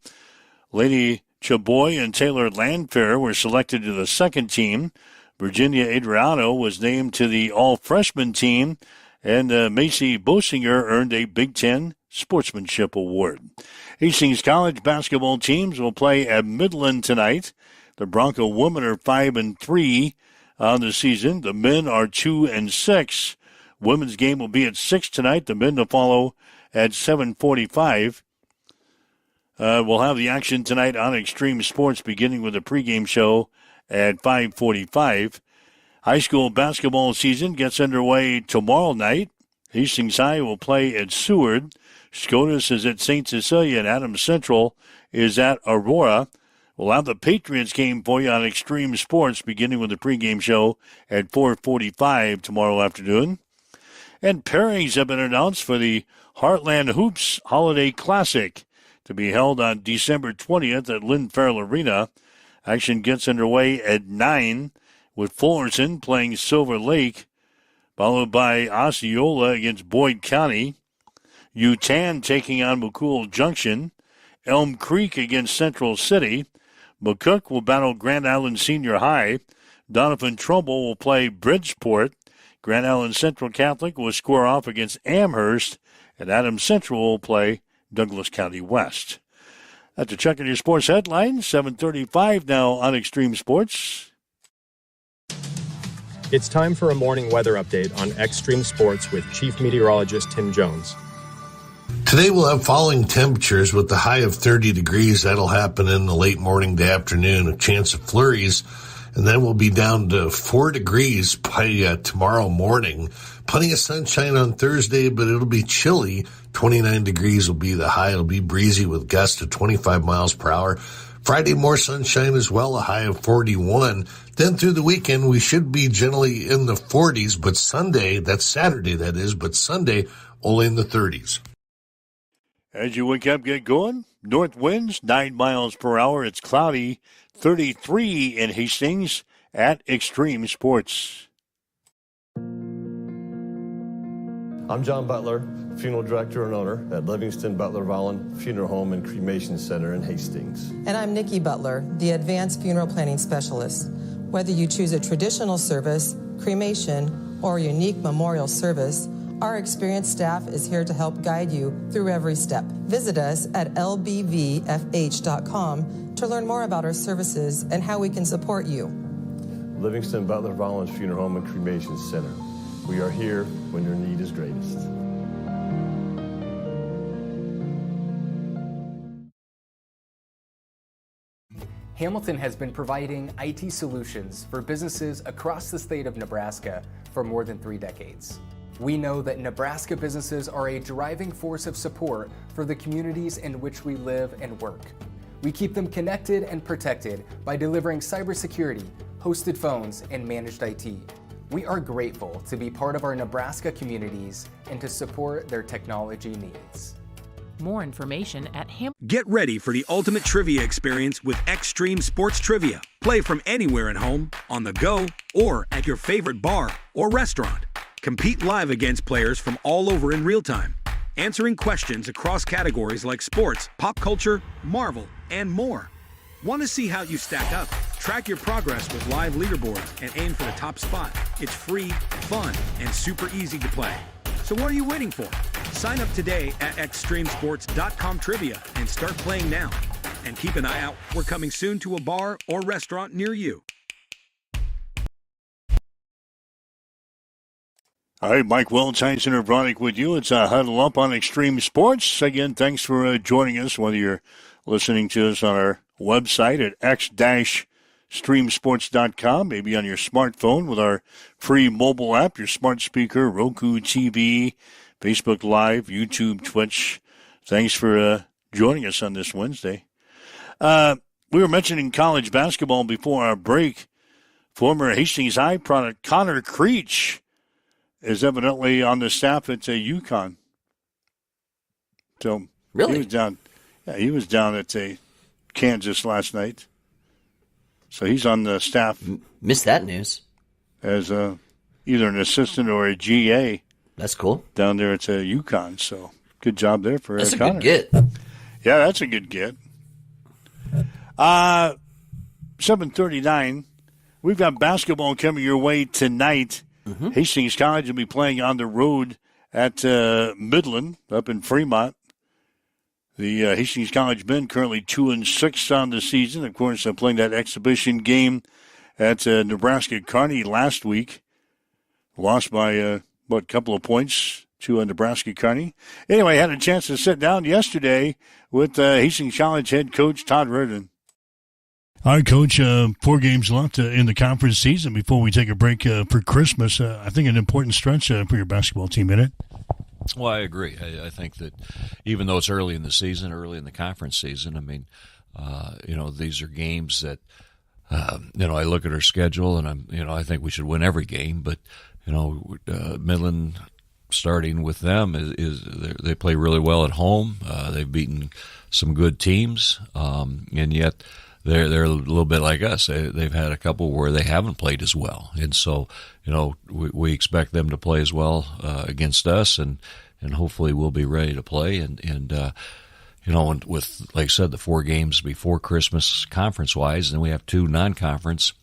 Lady Chaboy and Taylor Landfair were selected to the second team. Virginia Adriano was named to the all-freshman team, and Macy Bosinger earned a Big Ten Sportsmanship Award. Hastings College basketball teams will play at Midland tonight. The Bronco women are 5-3 on the season. The men are 2-6. Women's game will be at 6 tonight. The men to follow at 7:45. We'll have the action tonight on Extreme Sports, beginning with a pregame show at 5:45. High school basketball season gets underway tomorrow night. Hastings High will play at Seward. Scotus is at St. Cecilia, and Adams Central is at Aurora. We'll have the Patriots game for you on Extreme Sports, beginning with the pregame show at 4:45 tomorrow afternoon. And pairings have been announced for the Heartland Hoops Holiday Classic to be held on December 20th at Lynn Farrell Arena. Action gets underway at 9 with Fullerton playing Silver Lake. followed by Osceola against Boyd County. Utan taking on McCool Junction. Elm Creek against Central City. McCook will battle Grand Island Senior High. Donovan Trumbull will play Bridgeport. Grand Island Central Catholic will square off against Amherst. And Adams Central will play Douglas County West. That's a check on your sports headlines. 7:35 now on Extreme Sports. It's time for a morning weather update on Extreme Sports with Chief Meteorologist Tim Jones. Today we'll have falling temperatures with the high of 30 degrees. That'll happen in the late morning to afternoon, a chance of flurries. And then we'll be down to 4 degrees by tomorrow morning. Plenty of sunshine on Thursday, but it'll be chilly. 29 degrees will be the high. It'll be breezy with gusts of 25 miles per hour. Friday, more sunshine as well, a high of 41. Then through the weekend, we should be generally in the 40s, but Sunday, that's Saturday that is, but Sunday, only in the 30s. As you wake up, get going. North winds, 9 miles per hour. It's cloudy, 33 in Hastings at Extreme Sports. I'm John Butler, Funeral Director and Owner at Livingston Butler Volland Funeral Home and Cremation Center in Hastings. And I'm Nikki Butler, the Advanced Funeral Planning Specialist. Whether you choose a traditional service, cremation, or a unique memorial service, our experienced staff is here to help guide you through every step. Visit us at lbvfh.com to learn more about our services and how we can support you. Livingston Butler Volland Funeral Home and Cremation Center. We are here when your need is greatest. Hamilton has been providing IT solutions for businesses across the state of Nebraska for more than 3 decades. We know that Nebraska businesses are a driving force of support for the communities in which we live and work. We keep them connected and protected by delivering cybersecurity, hosted phones, and managed IT. We are grateful to be part of our Nebraska communities and to support their technology needs. More information at Get ready for the ultimate trivia experience with Extreme Sports Trivia. Play from anywhere at home, on the go, or at your favorite bar or restaurant. Compete live against players from all over in real time, answering questions across categories like sports, pop culture, Marvel, and more. Want to see how you stack up? Track your progress with live leaderboards and aim for the top spot. It's free, fun, and super easy to play. So what are you waiting for? Sign up today at extremesports.com trivia and start playing now. And keep an eye out. We're coming soon to a bar or restaurant near you. All right, Mike Welch, Center Bronick with you. It's a Huddle Up on Extreme Sports. Again, thanks for joining us, whether you're listening to us on our website at x-streamsports.com, maybe on your smartphone with our free mobile app, your smart speaker, Roku TV, Facebook Live, YouTube, Twitch. Thanks for joining us on this Wednesday. We were mentioning college basketball before our break. Former Hastings High product Connor Creech is evidently on the staff at UConn. So really? He was down at Kansas last night. So he's on the staff. Missed that news. As either an assistant or a GA. That's cool. Down there at UConn. So good job there for That's Connor. a good get. Yeah, that's a good get. 7:39. We've got basketball coming your way tonight. Mm-hmm. Hastings College will be playing on the road at Midland up in Fremont. The Hastings College men currently 2-6 on the season. Of course, playing that exhibition game at Nebraska Kearney last week. Lost by a couple of points to Nebraska Kearney. Anyway, I had a chance to sit down yesterday with Hastings College head coach Todd Reardon. All right, Coach, 4 games left in the conference season before we take a break for Christmas. I think an important stretch for your basketball team, isn't it? Well, I agree. I think that even though it's early in the season, early in the conference season, I mean, these are games that, I look at our schedule and I think we should win every game. But, Midland, starting with them, they play really well at home. They've beaten some good teams, and yet they're a little bit like us. They've had a couple where they haven't played as well, and so we expect them to play as well against us, and hopefully we'll be ready to play. And with, like I said, the 4 games before Christmas conference-wise, and then we have 2 non-conference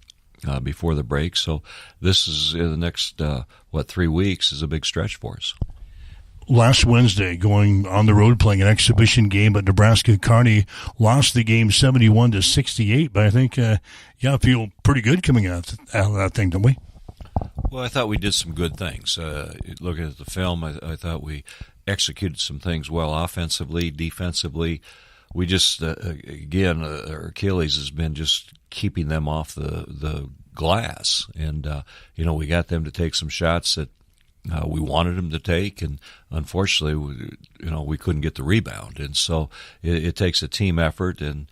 before the break. So this is in the next 3 weeks is a big stretch for us. Last Wednesday, going on the road playing an exhibition game at Nebraska Kearney, lost the game 71-68. But I think, feel pretty good coming out of that thing, don't we? Well, I thought we did some good things. Looking at the film, I thought we executed some things well offensively, defensively. We just, again, our Achilles has been just keeping them off the glass. And, we got them to take some shots that we wanted them to take, and unfortunately, we couldn't get the rebound. And so it takes a team effort, and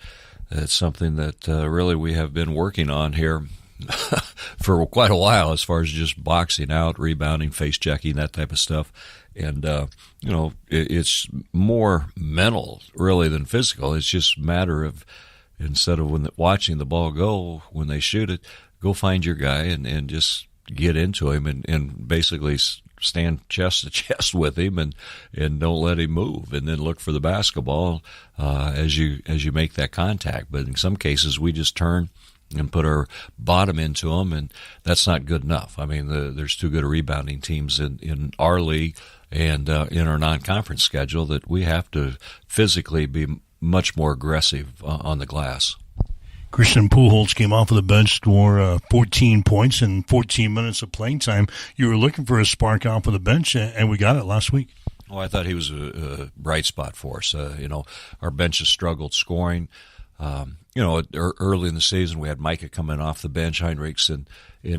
it's something that really we have been working on here for quite a while, as far as just boxing out, rebounding, face checking, that type of stuff. And it's more mental really than physical. It's just a matter of, instead of watching the ball go, when they shoot it, go find your guy and just get into him and basically stand chest to chest with him and don't let him move, and then look for the basketball as you make that contact. But in some cases, we just turn and put our bottom into them, and that's not good enough. I mean, there's 2 good rebounding teams in our league and in our non-conference schedule that we have to physically be much more aggressive on the glass. Christian Pujols came off of the bench, scored 14 points in 14 minutes of playing time. You were looking for a spark off of the bench, and we got it last week. Oh, I thought he was a bright spot for us. Our bench has struggled scoring. Early in the season, we had Micah coming off the bench, Heinrichs, and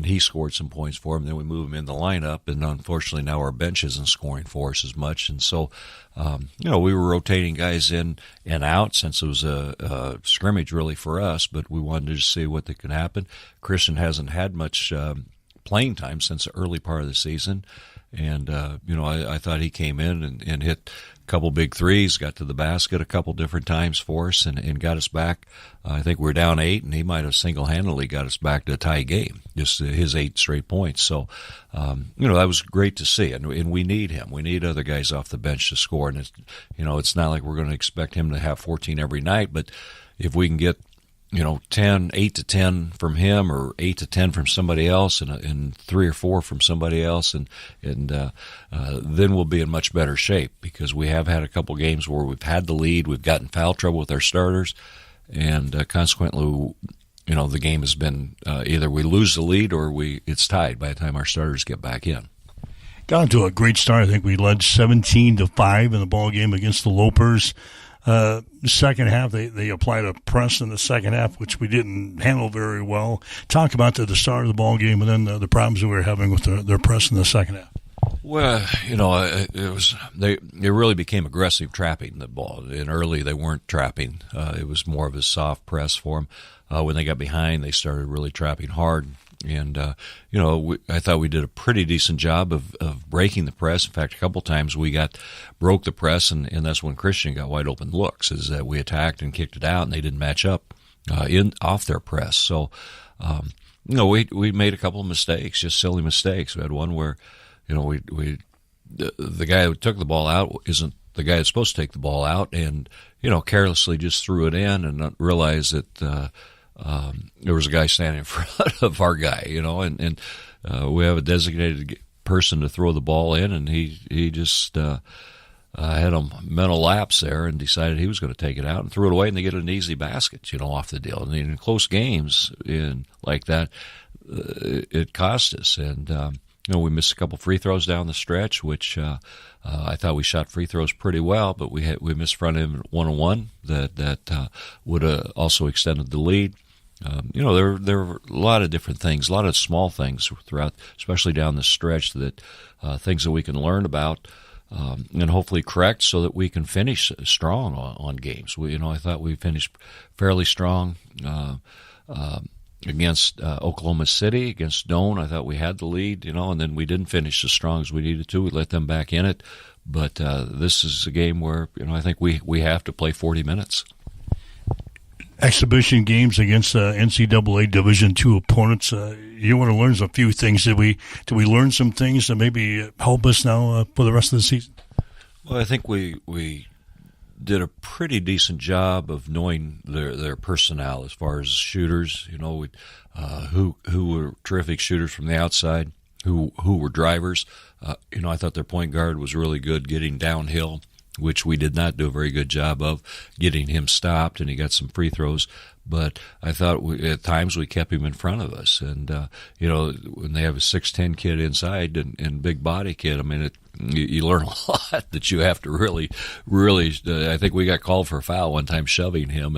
he scored some points for him. Then we moved him in the lineup, and unfortunately now our bench isn't scoring for us as much. And so, we were rotating guys in and out since it was a scrimmage really for us, but we wanted to see what could happen. Christian hasn't had much playing time since the early part of the season. And, I thought he came in and hit a couple big threes, got to the basket a couple different times for us and got us back. I think we were down 8, and he might have single-handedly got us back to a tie game, just his 8 straight points. So, that was great to see, and we need him. We need other guys off the bench to score. And, it's not like we're going to expect him to have 14 every night, but if we can get 8 to 10 from him, or 8 to 10 from somebody else, and 3 or 4 from somebody else, and then we'll be in much better shape, because we have had a couple games where we've had the lead, we've gotten foul trouble with our starters, and consequently, the game has been either we lose the lead or it's tied by the time our starters get back in. Got into a great start. I think we led 17-5 in the ball game against the Lopers. Second half, they applied a press in the second half, which we didn't handle very well. Talk about the start of the ball game and then the problems that we were having with their press in the second half. Well, they really became aggressive trapping the ball. And early they weren't trapping. It was more of a soft press for them. When they got behind, they started really trapping hard. And, I thought we did a pretty decent job of breaking the press. In fact, a couple times we broke the press, and that's when Christian got wide open looks, is that we attacked and kicked it out, and they didn't match up off their press. So, we made a couple of mistakes, just silly mistakes. We had one where, the guy who took the ball out isn't the guy that's supposed to take the ball out, and, carelessly just threw it in and not realized that there was a guy standing in front of our guy, and we have a designated person to throw the ball in, and he just had a mental lapse there and decided he was going to take it out and threw it away, and they get an easy basket, off the deal. And in close games like that, it cost us. And we missed a couple free throws down the stretch, which I thought we shot free throws pretty well, but we missed front end 1-on-1 that would have also extended the lead. There were a lot of different things, a lot of small things throughout, especially down the stretch, that things that we can learn about and hopefully correct so that we can finish strong on games. I thought we finished fairly strong against Oklahoma City, against Doane. I thought we had the lead, and then we didn't finish as strong as we needed to. We let them back in it. But this is a game where, I think we have to play 40 minutes. exhibition games against NCAA Division II opponents. You want to learn a few things. Did we learn some things that maybe help us now for the rest of the season? Well, I think we did a pretty decent job of knowing their personnel as far as shooters. Who were terrific shooters from the outside, who were drivers. I thought their point guard was really good getting downhill, which we did not do a very good job of getting him stopped, and he got some free throws. But I thought at times we kept him in front of us. And, when they have a 6'10" kid inside and big body kid, I mean, you learn a lot that you have to really, I think we got called for a foul one time shoving him,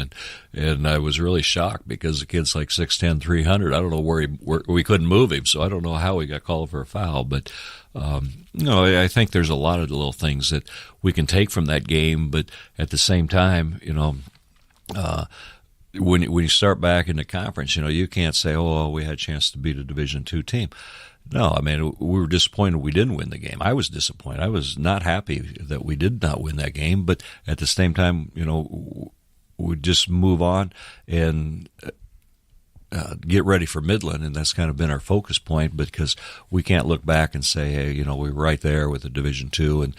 and I was really shocked because the kid's like 6'10", 300. I don't know where we couldn't move him, so I don't know how he got called for a foul. But, I think there's a lot of little things that we can take from that game, but at the same time, when you start back in the conference, you can't say, oh, we had a chance to beat a Division II team. No, I mean, we were disappointed we didn't win the game. I was disappointed. I was not happy that we did not win that game, but at the same time, we just move on and get ready for Midland, and that's kind of been our focus point, because we can't look back and say, hey, we were right there with the Division II, and,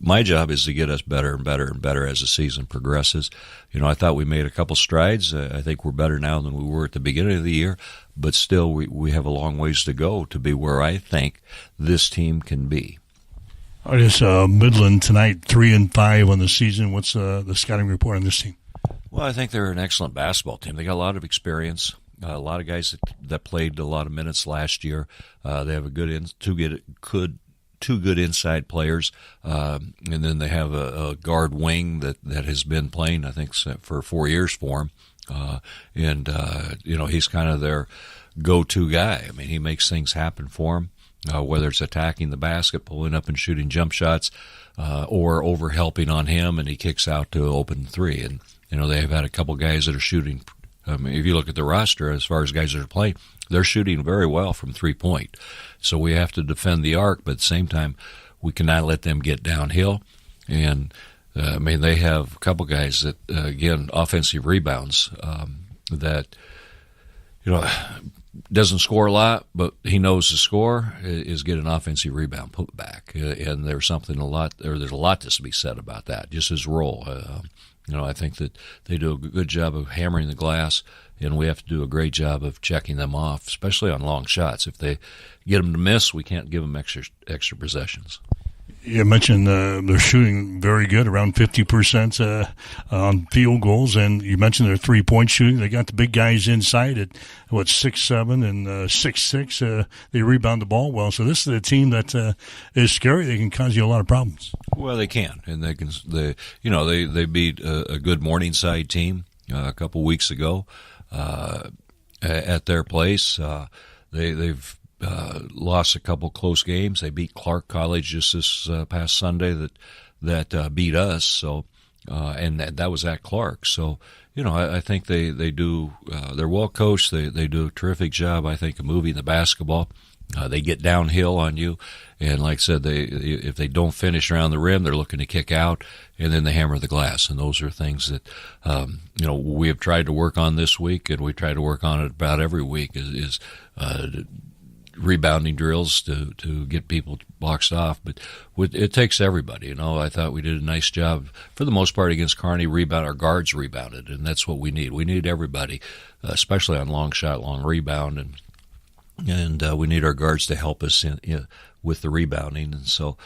my job is to get us better and better and better as the season progresses. I thought we made a couple strides. I think we're better now than we were at the beginning of the year, but still we have a long ways to go to be where I think this team can be. All right, it's Midland tonight, 3-5 on the season. What's the scouting report on this team? Well, I think they're an excellent basketball team. They got a lot of experience. A lot of guys that played a lot of minutes last year. They have two good inside players, and then they have a guard wing that has been playing, I think, for 4 years for him. He's kind of their go-to guy. I mean, he makes things happen for him, whether it's attacking the basket, pulling up and shooting jump shots, or over-helping on him, and he kicks out to open three. And, they've had a couple guys that are shooting. I mean, if you look at the roster, as far as guys that are playing, they're shooting very well from three-point. So we have to defend the arc, but at the same time, we cannot let them get downhill. And, they have a couple guys that, again, offensive rebounds that, doesn't score a lot, but he knows to score, is get an offensive rebound, put it back. And there's a lot to be said about that, just his role. I think that they do a good job of hammering the glass, and we have to do a great job of checking them off, especially on long shots. If they get them to miss, we can't give them extra possessions. You mentioned they're shooting very good, around 50% on field goals, and you mentioned their three-point shooting. They got the big guys inside at 6'7" and 6'6". They rebound the ball well, so this is a team that is scary. They can cause you a lot of problems. Well, they can, and they can. They beat a good Morningside team a couple weeks ago at their place. They've lost a couple close games. They beat Clark College just this past Sunday that beat us. So, and that was at Clark. So, I think they do. They're well coached. They do a terrific job, I think, of moving the basketball. They get downhill on you, and like I said, if they don't finish around the rim, they're looking to kick out, and then they hammer the glass. And those are things that we have tried to work on this week, and we try to work on it about every week. Is rebounding drills to get people boxed off, but it takes everybody. I thought we did a nice job for the most part against Kearney. Our guards rebounded, and that's what we need. We need everybody, especially on long shot, long rebound, and we need our guards to help us with the rebounding. And so,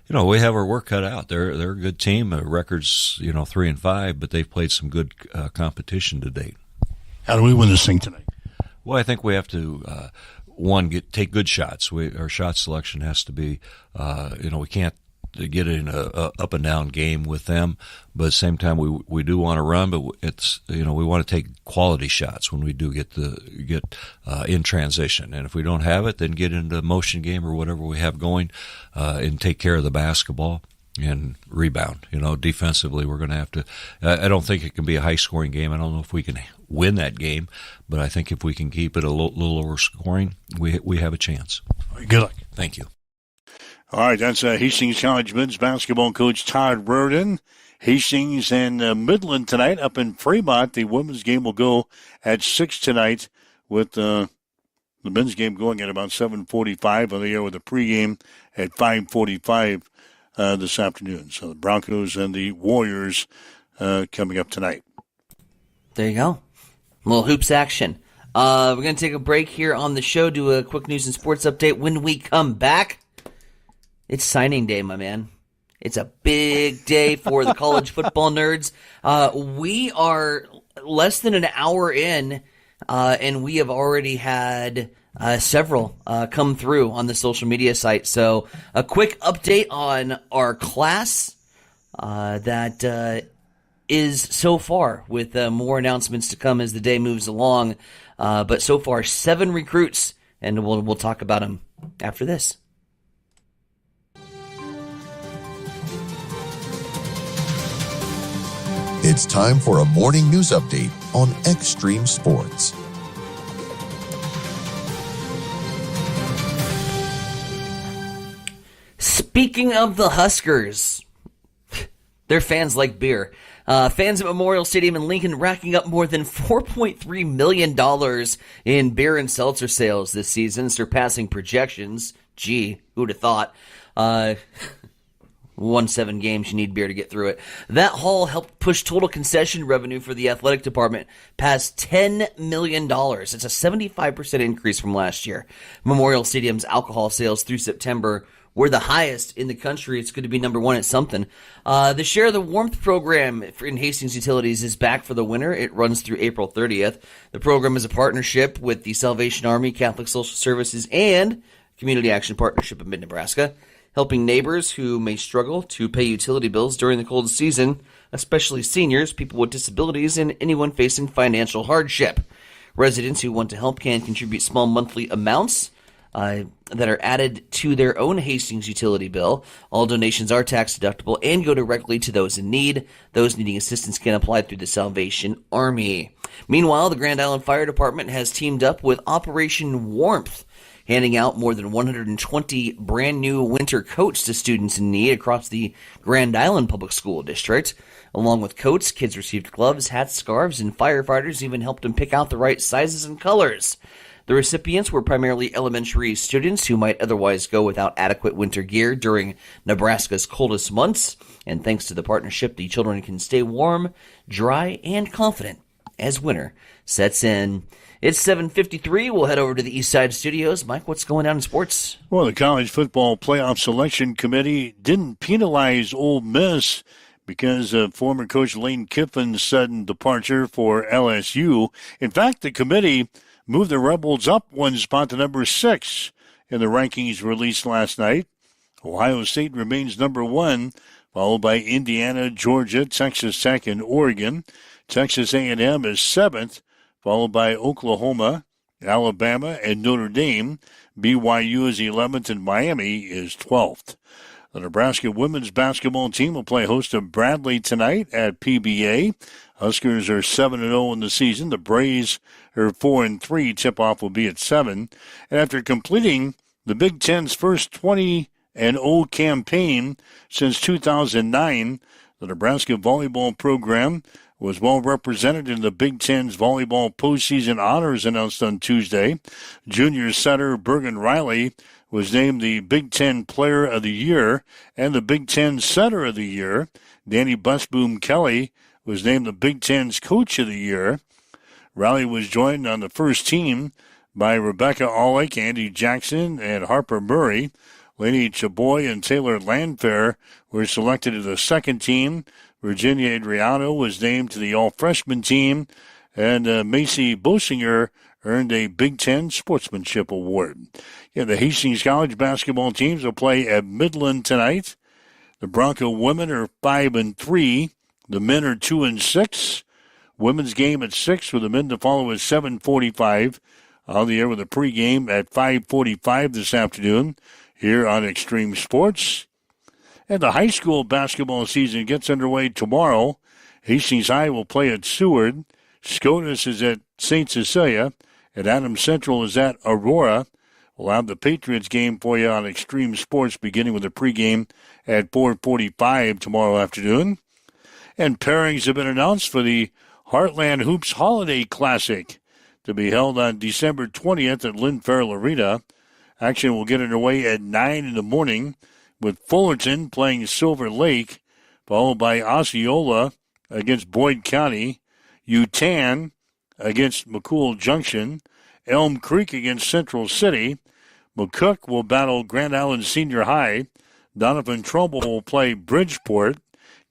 we have our work cut out. They're a good team. Records, 3-5, but they've played some good competition to date. How do we win this thing tonight? Well, I think we have to. Take good shots. Our shot selection has to be, we can't get in a up and down game with them, but at the same time we do want to run, but it's, we want to take quality shots when we do get in transition. And if we don't have it, then get into a motion game or whatever we have going, and take care of the basketball and rebound. Defensively, we're going to have to. I don't think it can be a high-scoring game. I don't know if we can win that game, but I think if we can keep it a little lower scoring, we have a chance. All right, good luck. Thank you. All right, that's Hastings College men's basketball coach Todd Reardon. Hastings and Midland tonight up in Fremont. The women's game will go at 6 tonight with the men's game going at about 7:45 on the air with a pregame at 5:45 this afternoon. So the Broncos and the Warriors coming up tonight. There you go. A little hoops action. We're going to take a break here on the show, do a quick news and sports update. When we come back, it's signing day, my man. It's a big day for the college football nerds. We are less than an hour in, and we have already had several come through on the social media site. So a quick update on our class that is so far, with more announcements to come as the day moves along. But so far, 7 recruits, and we'll talk about them after this. It's time for a morning news update on Extreme Sports. Speaking of the Huskers, their fans like beer. Fans at Memorial Stadium in Lincoln racking up more than $4.3 million in beer and seltzer sales this season, surpassing projections. Gee, who'd have thought? 1-7 games, you need beer to get through it. That haul helped push total concession revenue for the athletic department past $10 million. It's a 75% increase from last year. Memorial Stadium's alcohol sales through September were the highest in the country. It's good to be number one at something. The Share the Warmth program in Hastings Utilities is back for the winter. It runs through April 30th. The program is a partnership with the Salvation Army, Catholic Social Services, and Community Action Partnership of Mid-Nebraska, helping neighbors who may struggle to pay utility bills during the cold season, especially seniors, people with disabilities, and anyone facing financial hardship. Residents who want to help can contribute small monthly amounts that are added to their own Hastings utility bill. All donations are tax deductible and go directly to those in need. Those needing assistance can apply through the Salvation Army. Meanwhile, the Grand Island Fire Department has teamed up with Operation Warmth, handing out more than 120 brand new winter coats to students in need across the Grand Island Public School District. Along with coats, kids received gloves, hats, scarves, and firefighters even helped them pick out the right sizes and colors. The recipients were primarily elementary students who might otherwise go without adequate winter gear during Nebraska's coldest months. And thanks to the partnership, the children can stay warm, dry, and confident as winter sets in. It's 7:53. We'll head over to the East Side Studios. Mike, what's going on in sports? Well, the College Football Playoff Selection Committee didn't penalize Ole Miss because of former coach Lane Kiffin's sudden departure for LSU. In fact, the committee moved the Rebels up one spot to number 6 in the rankings released last night. Ohio State remains number 1, followed by Indiana, Georgia, Texas Tech, and Oregon. Texas A&M is 7th, followed by Oklahoma, Alabama, and Notre Dame. BYU is 11th, and Miami is 12th. The Nebraska women's basketball team will play host to Bradley tonight at PBA. Huskers are 7-0 in the season. The Braves are 4-3. Tip-off will be at 7. And after completing the Big Ten's first 20-0 campaign since 2009, the Nebraska volleyball program was well represented in the Big Ten's volleyball postseason honors announced on Tuesday. Junior setter Bergen Riley was named the Big Ten Player of the Year and the Big Ten Setter of the Year. Danny Busboom Kelly was named the Big Ten's Coach of the Year. Riley was joined on the first team by Rebecca Aulick, Andy Jackson, and Harper Murray. Lainey Chaboy and Taylor Landfair were selected to the second team. Virginia Adriano was named to the all-freshman team, and Macy Bosinger earned a Big Ten Sportsmanship Award. Yeah, the Hastings College basketball teams will play at Midland tonight. The Bronco women are 5-3. The men are 2-6. Women's game at 6 with the men to follow at 7:45. On the air with a pregame at 5:45 this afternoon here on Extreme Sports. And the high school basketball season gets underway tomorrow. Hastings High will play at Seward. SCOTUS is at St. Cecilia. And Adams Central is at Aurora. We'll have the Patriots game for you on Extreme Sports beginning with a pregame at 4:45 tomorrow afternoon. And pairings have been announced for the Heartland Hoops Holiday Classic to be held on December 20th at Lynn Farrell Arena. Action will get underway at 9 in the morning with Fullerton playing Silver Lake, followed by Osceola against Boyd County, Utan against McCool Junction, Elm Creek against Central City. McCook will battle Grand Island Senior High. Donovan Trumbull will play Bridgeport.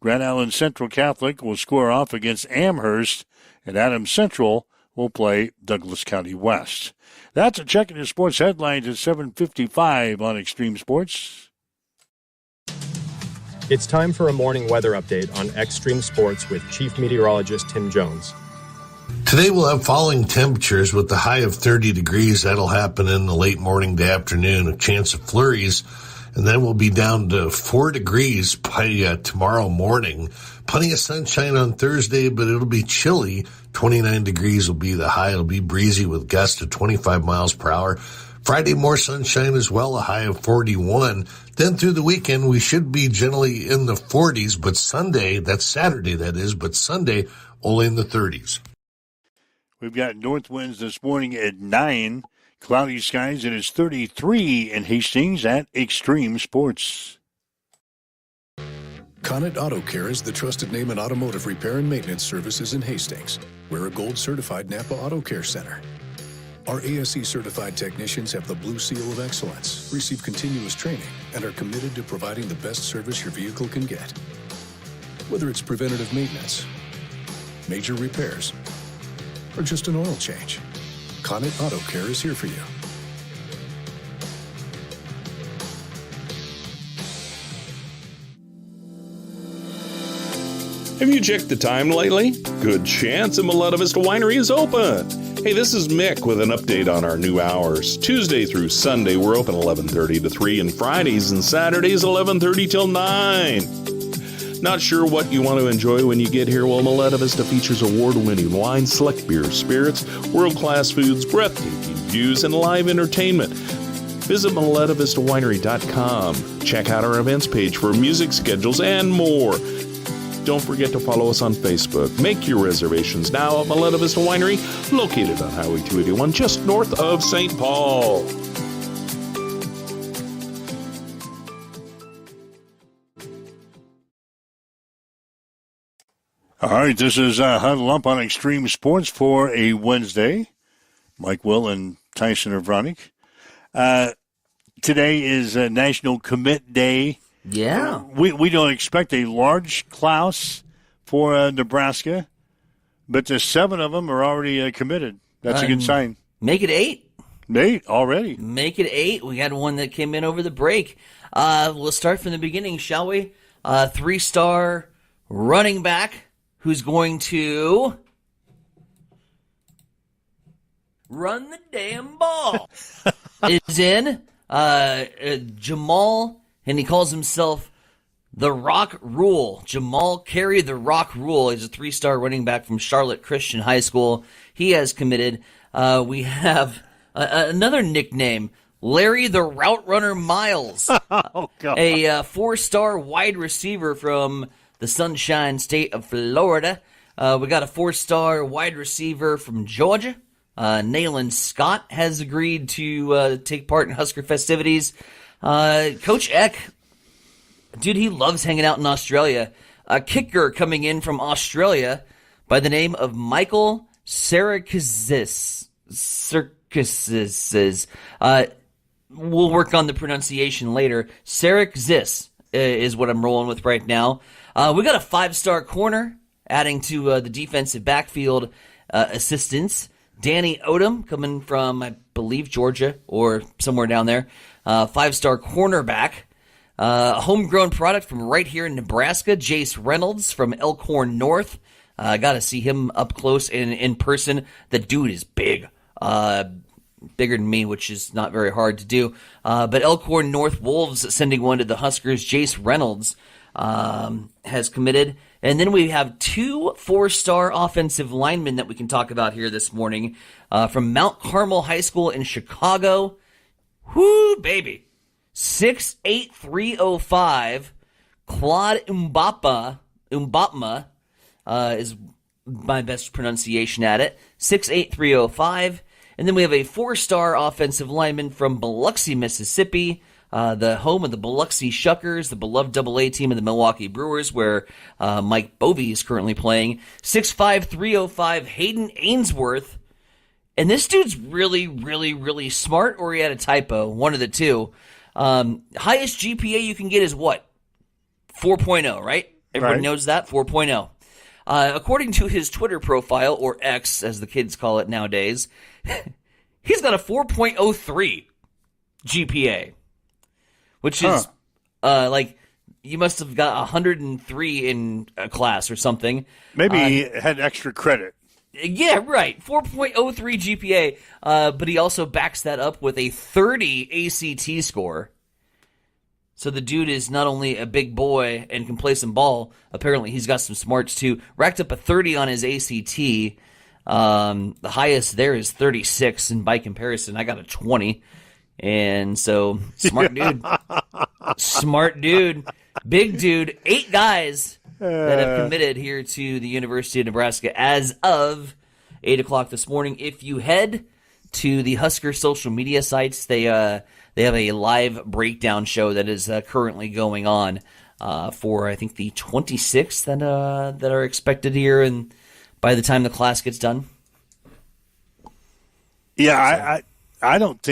Grand Island Central Catholic will square off against Amherst, and Adams Central will play Douglas County West. That's a check in the sports headlines at 7:55 on Extreme Sports. It's time for a morning weather update on Extreme Sports with Chief Meteorologist Tim Jones. Today we'll have falling temperatures with the high of 30 degrees. That'll happen in the late morning to afternoon, a chance of flurries. And then we'll be down to 4 degrees by tomorrow morning. Plenty of sunshine on Thursday, but it'll be chilly. 29 degrees will be the high. It'll be breezy with gusts of 25 miles per hour. Friday, more sunshine as well, a high of 41. Then through the weekend, we should be generally in the 40s, but Sunday, that's Saturday that is, but Sunday, only in the 30s. We've got north winds this morning at 9. Cloudy skies, it is 33 in Hastings at Extreme Sports. Connet Auto Care is the trusted name in automotive repair and maintenance services in Hastings. We're a gold-certified Napa Auto Care Center. Our ASE-certified technicians have the Blue Seal of Excellence, receive continuous training, and are committed to providing the best service your vehicle can get. Whether it's preventative maintenance, major repairs, or just an oil change, Connet Auto Care is here for you. Have you checked the time lately? Good chance Maletta Vista Winery is open. Hey, this is Mick with an update on our new hours. Tuesday through Sunday, we're open 11:30 to 3, and Fridays and Saturdays 11:30 till 9. Not sure what you want to enjoy when you get here? Well, Maletta Vista features award-winning wine, select beer, spirits, world-class foods, breathtaking views, and live entertainment. Visit MalettaVistaWinery.com. Check out our events page for music schedules and more. Don't forget to follow us on Facebook. Make your reservations now at Maletta Vista Winery, located on Highway 281, just north of St. Paul. All right, this is Huddle Up on Extreme Sports for a Wednesday. Mike Will and Tyson Avronic. Today is National Commit Day. Yeah. We don't expect a large class for Nebraska, but the 7 of them are already committed. That's a good sign. Make it 8. 8 already. Make it 8. We had one that came in over the break. We'll start from the beginning, shall we? 3-star running back who's going to run the damn ball is in Jamal, and he calls himself the Rock Rule. Jamal Carey, the Rock Rule. He's a 3-star running back from Charlotte Christian High School. He has committed. We have another nickname, Larry the Route Runner Miles. Oh, God. A 4-star wide receiver from the Sunshine State of Florida. We got a 4-star wide receiver from Georgia. Nayland Scott has agreed to take part in Husker festivities. Coach Eck, dude, he loves hanging out in Australia. A kicker coming in from Australia by the name of Michael Sarkis. We'll work on the pronunciation later. Sarkis is what I'm rolling with right now. We got a 5-star corner adding to the defensive backfield assistance. Danny Odom coming from, I believe, Georgia or somewhere down there. 5-star cornerback. A homegrown product from right here in Nebraska. Jace Reynolds from Elkhorn North. Got to see him up close and in person. The dude is big. Bigger than me, which is not very hard to do. But Elkhorn North Wolves sending one to the Huskers. Jace Reynolds has committed. And then we have 2 4-star offensive linemen that we can talk about here this morning from Mount Carmel High School in Chicago. Whoo, baby. 6'8", 305. Claude Mbapma is my best pronunciation at it. 6'8", 305. And then we have a 4-star offensive lineman from Biloxi, Mississippi, the home of the Biloxi Shuckers, the beloved AA team of the Milwaukee Brewers, where Mike Bovey is currently playing. 6'5", 305, Hayden Ainsworth. And this dude's really, really, really smart, or he had a typo, one of the two. Highest GPA you can get is what? 4.0, right? Everybody knows that, 4.0. According to his Twitter profile, or X, as the kids call it nowadays, he's got a 4.03 GPA, which is like you must have got 103 in a class or something. Maybe he had extra credit. Yeah, right. 4.03 GPA, but he also backs that up with a 30 ACT score. So the dude is not only a big boy and can play some ball, apparently he's got some smarts too. Racked up a 30 on his ACT. The highest there is 36, and by comparison, I got a 20. And so, smart dude. Smart dude. Big dude. 8 guys that have committed here to the University of Nebraska as of 8 o'clock this morning. If you head to the Husker social media sites, they have a live breakdown show that is currently going on for, I think, the 26th that are expected here, and by the time the class gets done. Yeah, I don't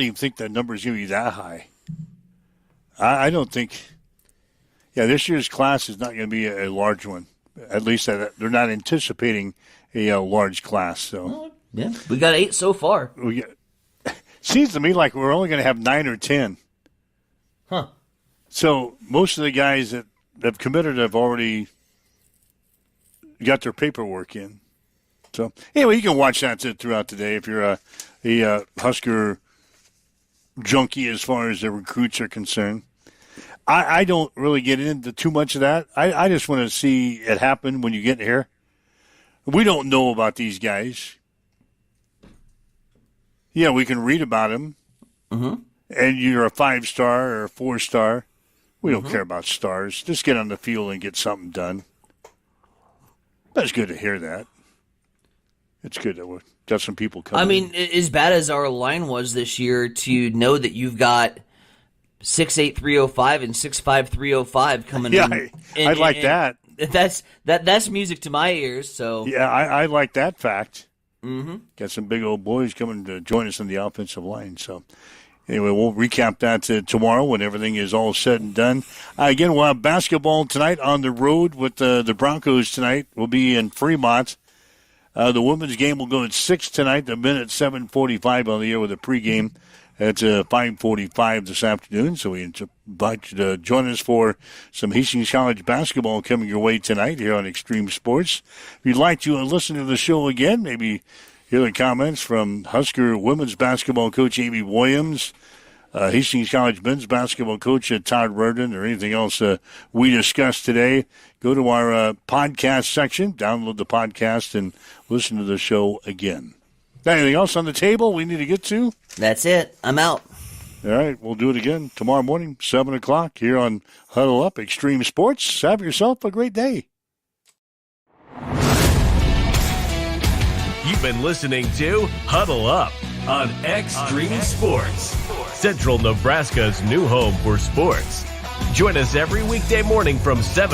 even think that number is going to be that high. I don't think. Yeah, this year's class is not going to be a large one. At least they're not anticipating a large class. So yeah, we got 8 so far. Seems to me like we're only going to have 9 or 10. Huh. So most of the guys that have committed have already got their paperwork in. So anyway, you can watch that throughout the day if you're a Husker junkie as far as the recruits are concerned. I don't really get into too much of that. I just want to see it happen when you get here. We don't know about these guys. Yeah, we can read about them. Mm-hmm. And you're a 5-star or a 4-star. We don't care about stars. Just get on the field and get something done. But it's good to hear that. It's good that we've got some people coming. I mean, as bad as our line was this year, to know that you've got 6'8", 305 and 6'5", 305 coming in. Yeah, I like that. That's music to my ears. So yeah, I like that fact. Mm-hmm. Got some big old boys coming to join us on the offensive line. So anyway, we'll recap that tomorrow when everything is all said and done. Again, we'll have basketball tonight on the road with the Broncos tonight. We'll be in Fremont. The women's game will go at 6 tonight. The men at 7:45 on the air with a pregame. It's 5:45 this afternoon, so we invite you to join us for some Hastings College basketball coming your way tonight here on Extreme Sports. If you'd like to listen to the show again, maybe hear the comments from Husker women's basketball coach Amy Williams, Hastings College men's basketball coach Todd Reardon, or anything else we discussed today, go to our podcast section, download the podcast, and listen to the show again. Anything else on the table we need to get to? That's it. I'm out. All right, we'll do it again tomorrow morning, 7 o'clock, here on Huddle Up Extreme Sports. Have yourself a great day. You've been listening to Huddle Up on Extreme Sports, Central Nebraska's new home for sports. Join us every weekday morning from 7